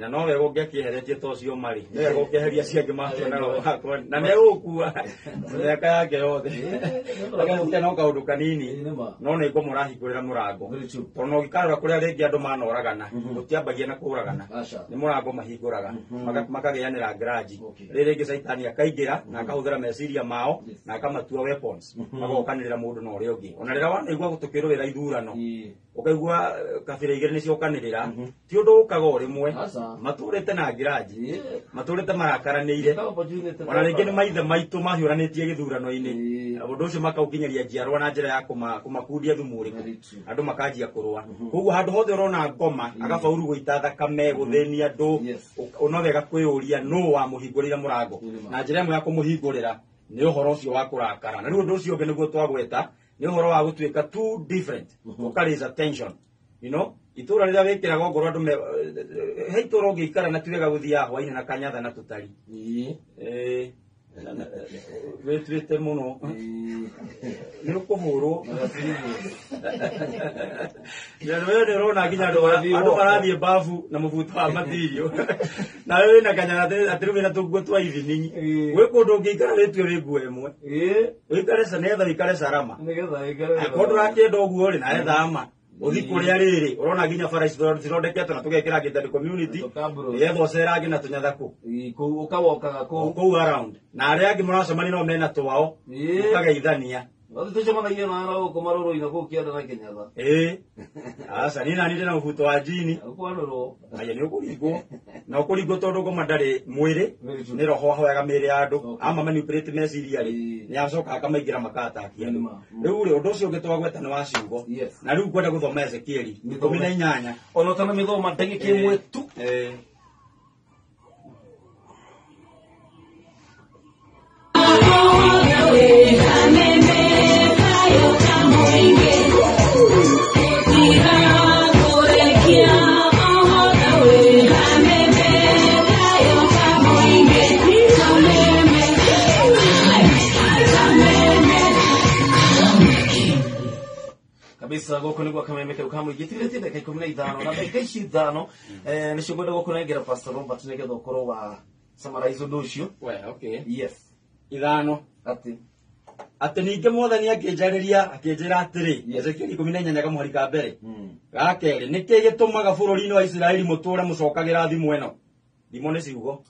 na no wega ũngĩakĩeheretie ta ũcio marĩ nĩ wega ũkĩeheria ciangĩ makĩona na nĩ ũgũkua mĩaka yake yothe akamũtia no kaũndũ kanini no nĩ ngũmũrahingũrĩra mũrango tondũ no gĩkarora kũrĩa rĩngĩ andũ manoragana gũtiambagia na kũragana nĩ mũrango mahingũraga makagĩanĩra grudge rĩrĩ rĩngĩ caitani akaingĩra na akahũthĩra meciria mao na akamatua weapons magokanĩrĩra mũndũ na ũrĩa ũngĩ ona rĩrĩa wanaigua gũtũkĩrũĩra ithurano ũkaigua kabira igĩrĩ nĩ ciokanĩrĩra ti ũndũ ũkaga o rĩmwe matũrĩte na grudge matũrĩte marakaranĩire ona rĩngĩ nĩ maithe maitũ mahiũranĩtie gĩthurano-inĩ ũndũ ũcio makaukinyaria njiarwa na njĩra ya kũmakundia thumũrĩku andũ makanjia kũrũa koguo handũ hothe ũrona ngoma agabauru gũita thakame gũthĩnia andũ no wega kwĩyũria nũ wamũhingũrĩire mũrango na njĩra ĩmwe ya kũmũhingũrĩra nĩ ũhoro ũcio wa kũrakara na rĩu ũndũ ũcio ũngĩ nĩguo twagweta nĩ ũhoro wa gũtuĩka too different ũka-raise attention itũra rĩrĩa wĩkĩraga ngoro andũ he itũra ũngĩikara na tiwega gũthiaga hwainĩ na kanyatha na tũtari wĩtuĩte mũno nĩ ũkũhũrwo we nĩ ũrona nginya andũ marathiĩ mbabu na mũbuto wa matirio na we wĩna kanyatha atĩ rĩu wĩna tũguo twa evening gwĩ kũndũ ũngĩikara wĩtue wĩ nguo ĩmwe wĩikare nĩgetha wĩikare salama akorwo ndũrakĩenda ũguo rĩ nawe thama uthi kuria riri urona ginya bara cithondeketwo na tugekira githeri community yetho cerangi na tunyathaku ukawokaga kuu around na aria angi muracemania no mena twao ukageithania tucemanagia na ara uko maroro-inĩ kuu kĩanda na Kĩnyatha asa nina ninde na mũbuto wa jini ukwanũrwo aya nĩ ũkũringwo na ũkũringwo tondũ ngoma ndarĩ mwĩrĩ nĩ roho hoyaga mĩĩrĩ ya andũ ama manipulate meciria rĩ nĩ acoka akamaingĩra makatakia andũ rĩu rĩ ũndũ ũcio ũngĩ twagweta nĩ wa ciugo na rĩu ngwenda gũthoma Ezekieli 18 ona tana mĩthoma ndagĩka ĩmwe tu Yeah. kwa kameme kau gitirite ndeka 15 na ndeka ici 5 nicio ngwenda gukunengera Pastor Robert nigetha ukorwo wa summarize undu ucio. Okay. Yes. 5 ati ninge mwathani akĩnjĩra atĩrĩ Ezekiel 18 kamũhari ka mbere gakeri nĩkĩ gĩtũmaga bũrũri-inĩ wa Isiraeli mũtũre mũcokagira thimo ĩno thimo nĩ ciugo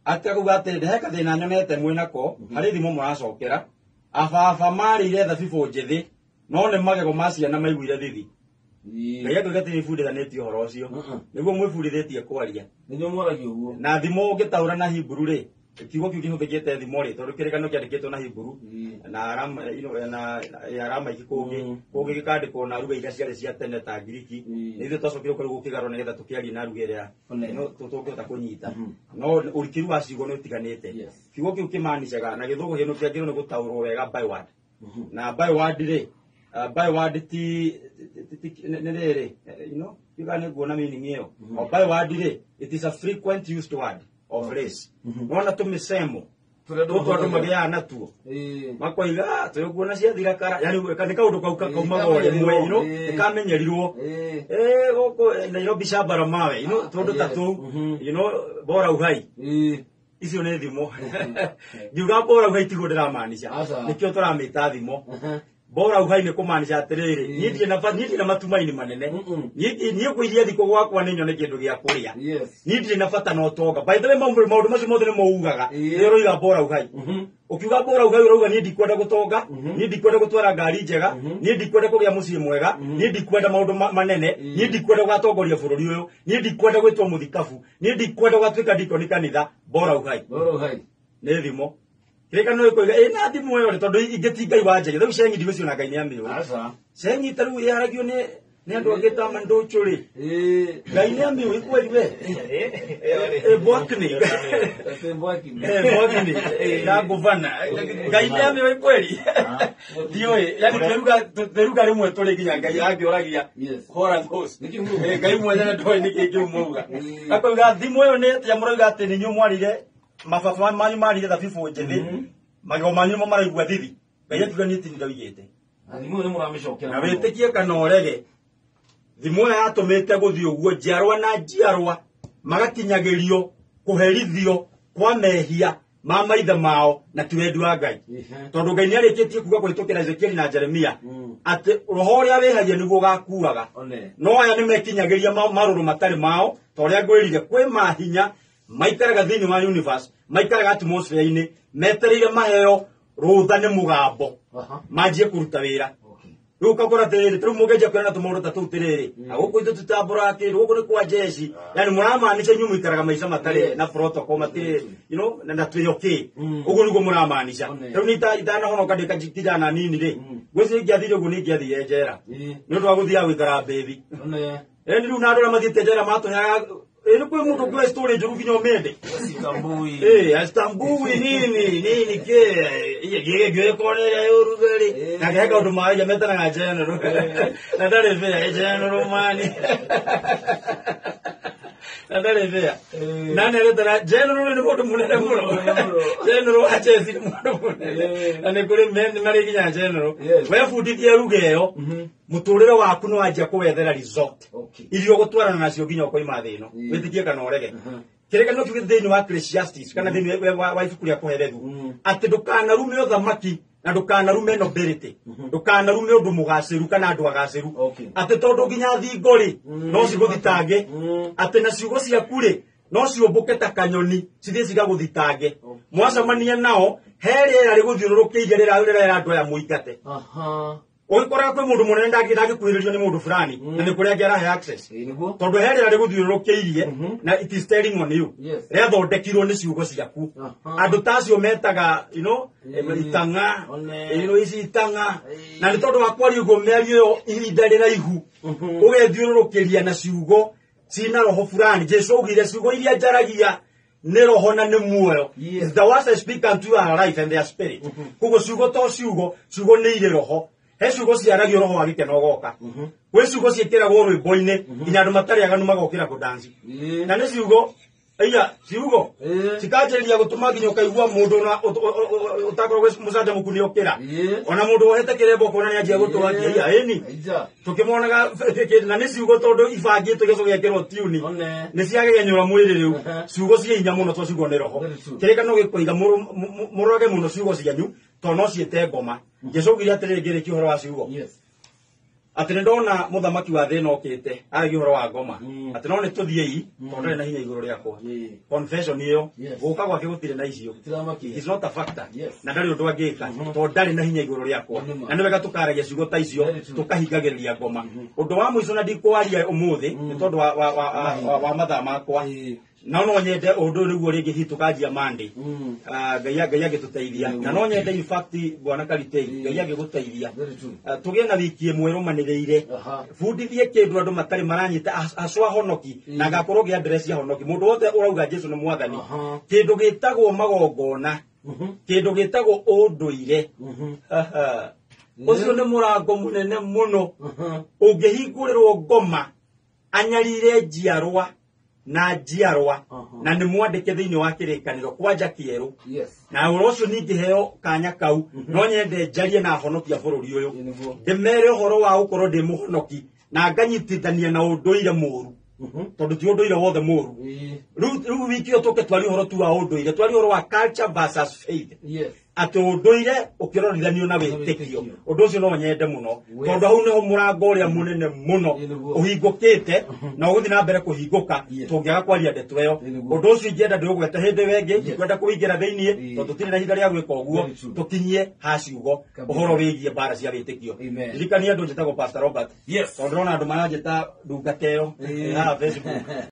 ati akuga atĩrĩ he gathĩna nyonete mwĩnako harĩ thimo mũracokera ababa marĩire thabibũ njĩthĩ no nĩ magego ma ciana maiguire thithi Ngai atũgete nĩbundithanĩtie ũhoro ũcio nĩguo mwĩbundithĩtie kwaria nĩguo mwaragio ũguo na thimo ũngĩtaũra na Hebrew rĩ kiugo kiu kĩhũthĩkĩte thimo rĩ tondũ kĩrĩkanĩro kĩandĩkĩtwo na Hebrew na arama ingĩ kũngĩ gĩkandĩkwo na ruga iria ciarĩ cia tene ta Ngiriki nĩ ithuĩ twacokire kũrĩ gũkĩgarũra nĩgetha tũkĩaria na ruga ĩrĩa tũngĩhota kũnyita no ũrikiru wa ciugo nĩ ũtiganĩte kiugo kiu kĩmaanishaga na gĩthũngũ gĩno kĩagĩrĩirwo nĩ gũtaũrwo wega by word na by word rĩ by word ti nĩ rĩrĩ nĩ nguona meaning ĩyo by word rĩ it is a frequent used word of race nona tumisemo tũtũ andũ magĩaga natuo makoiga tũkuona ciathira kara yani nĩ kaũndũ kau kaumaga ũrĩmwe nĩkamenyerirwo gũkũ Nairobi Shambara mawe tũndũ ta tũu bora uhai icio nĩ thimo ngiuga bora uhai tiguo ndĩramaanisha nĩkĩo tũramĩta thimo bora uhai nĩ kũmaanisha atĩrĩrĩ niĩ ndirĩ na matumaini manene niĩ kũiria thikũ gwakwa nĩ nyone kĩndũ gĩa kũrĩa niĩ ndirĩ na bata na ũtonga by the way maũndũ macio mothe nĩ mougaga rĩrĩa ũroiga bora uhai ukiuga bora uhai ũrauga niĩ ndikwenda gũtonga niĩ ndikwenda gũtwara ngari njega niĩ ndikwenda kũgĩa mũciĩ mwega niĩ ndikwenda maũndũ manene niĩ ndikwenda gũgatongoria bũrũri ũyũ niĩ ndikwenda gwĩtwo mũthikabu niĩ ndikwenda gũgatuĩka ndikoni kanitha bora uhai nĩ thimo kĩrĩkanĩro gĩkoiga na thimo ĩyo tondũ ingĩ ti Ngai wanjagia rĩu cengi ndigũciona Ngai nĩ amĩũĩ cengi ta rĩu yaragio nĩ andũ angĩ ta mandũchũ rĩ Ngai nĩ amĩũĩ kweli we bwakini na guvana Ngai nĩ amĩũĩ kweli ndiũĩ yani twĩruga rĩmwe tũrĩ nginya Ngai angĩoragia hora thos Ngai mwene ndoĩ nĩkĩ kĩumauga akoiga thimo ĩyo nĩ atĩa mũroiga atĩ nĩ inyuĩ mwarire mababa manyu marire thabibũ njĩthĩ magego manyu mo maraigua thithi Ngai akiuga niĩ ti ndaugĩte thimo nĩ mũramĩcokera na wĩtĩkie kana ũrege thimo ĩyo yatũmĩte gũthiĩ ũguo njiarwa na njiarwa magakinyagĩrio kũherithio kwa mehia ma maithe mao na ti wendi wa Ngai tondũ Ngai nĩarĩkĩtie kuuga kũhĩtũkĩra Ezekieli na Jeremia atĩ roho ũrĩa wĩhagia nĩguo ũgakuaga no aya nĩmekinyagĩria marũrũ matarĩ mao ta ũrĩa ngwĩrire kwĩ mahinya maikaraga thĩinĩ wa universe maikaraga atmosphere-inĩ metereire maheo rũtha nĩ mũgambo manjie kũruta wĩra rĩu ũkagora atĩrĩrĩ rĩu mũngĩanjia kwĩrana tũmaũndũ ta tũu tĩrĩrĩ gũkũ ithuĩ tũtambũrakĩrĩ gũkũ nĩ kwa jeshi yani mũramaanisha inyuĩ mũikaraga maica matarĩ na protocol matirĩ na twĩhoki ũguo nĩguo mũramaanisha rĩu nĩ itanahonoka ndĩ kijana nini rĩ gwĩciria ingĩathire ũguo nĩ ingĩathire njera nĩ ũndũ wa gũthiaga gwĩkara mbĩthi rĩu na andũ arĩa mathiĩte njera matũheaga ele kwa mtu kwa story njuru kinyo mende Astambui nini ke ye kone ya yorugari na kaya ndo maji ametana na general na dale vya general mani na dale vya nani leta general ni mtu munene muno general achezi mtu munene na nikuri mende mari kinya general we fudikia rugeyo muturire waku no ajia kuwethera resort irio gutwarana nacio nginya ukoima thino witikie kana urege kĩrĩkanĩro kĩu thĩinĩ wa Ecclesiastes kana thĩinĩ wa ibuku rĩa kũherethu atĩ ndũkanarume ũthamaki na ndũkanarume nobility ndũkanarume ũndũ mũgacĩru kana andũ agacĩru atĩ tondũ nginya thingo rĩ no cigũthitange atĩ na ciugo ciaku rĩ no ciũmbũke ta kanyoni cithiĩ cigagũthitange mwacemania nao he rĩera rĩgũthiũrũrũkĩirie rĩrera andũ aya mũingate ũgĩkoraga kwĩ mũndũ mũnene ndangĩkuhĩrĩrio nĩ mũndũ fulani na nĩ kũrĩa angĩarahe access tondũ he rĩera rĩgũthiũrũrũkĩirie na it is telling on you rĩathondekirwo nĩ ciugo ciaku andũ ta acio metaga itang'a ici itang'a na nĩ tondũ wa kwaria ũguo mĩario ĩyo ihinda rĩraihu ũgethiũrũrũkĩria na ciugo cina roho fulani Jesu augire ciugo iria njaragia nĩ roho na nĩ muoyo the words I speak unto you are life and their spirit koguo ciugo to ciugo nĩ irĩ roho he ciugo ciaragio roho wa gĩkeno ũgoka gwĩ ciugo ciĩkĩragwo rwĩmbo-inĩ nginya andũ matarĩ aganu magokĩra kũdansi na nĩ ciugo Aya, ciugo. Cikajeria gutuma nginya ukaigua mundu na utakorwo mucanja mukuni okira. Ona mundu ohete kirembo kona ni anjia gutwagia iya eni. Tukimuonaga na ni ciugo tondu ibangitwo gico giekirwo tiuni. Ni ciagegenyura mwiri riu. Ciugo cie hinya muno to ciugo ni roho. Kirikano gikuiga muroge muno ciugo cianyu to no ciete ngoma. Ngicugire atiriri ngiriki uhoro wa ciugo. Ati ndona muthamaki wa thina okite aragi uhoro wa ngoma ati no ni tuthiei tondu na hinya iguru riakwa confession iyo guka gwake gutire na icio is not a factor na ndari undu angika tondu ndari na hinya iguru riakwa na ni wega tukaragia ciugo ta icio tukahingagiriria ngoma undu wa muico na ndikwaria umuthi ni tondu wa mathaa makwa na no nyende undu niguo ringi hitukanjia Monday ngai agituteithia na no nyende in fact bwana Karitei ngai agiguteithia tugie na wiki imwe rumaniriire fundithie kindu andu matari maranyita acwa honoki na gakorwo gi address ya honoki mundu wothe urauga Jesu ni mwathani kindu gitagwo magongona kindu gitagwo unduire ucio ni murango munene muno ungihingũrĩrwo ngoma anyarire njiarwa na njiarwa na ni mwandike thiini wa kirikaniro kwanja kieru na urocio ningi heo kanya kau no nyende njarie na honokia bururi uyu ndimere uhoro wa ukorwo ndi muhonoki na nganyitithania na unduire muru tondu ti unduire wothe muru riu wiki yo tuke twari uhoro tu wa unduire twari uhoro wa culture versus faith ati unduire ukirorithanio na witikio undu ucio no nyende muno tondu hau niho murango uria munene muno uhingukite na uguthi na mbere kuhinguka tungiaga kwaria ndeto iyo undu ucio ingenda ndugwete hindi wengi kwenda kuingira thiini tondu tiri na hitha ria gwika uguo tukinyie ha ciugo uhoro wigie bara cia witikio ririkania andu njitagwo Pastor Robert tondu rona andu maranjita ndungateo ha Facebook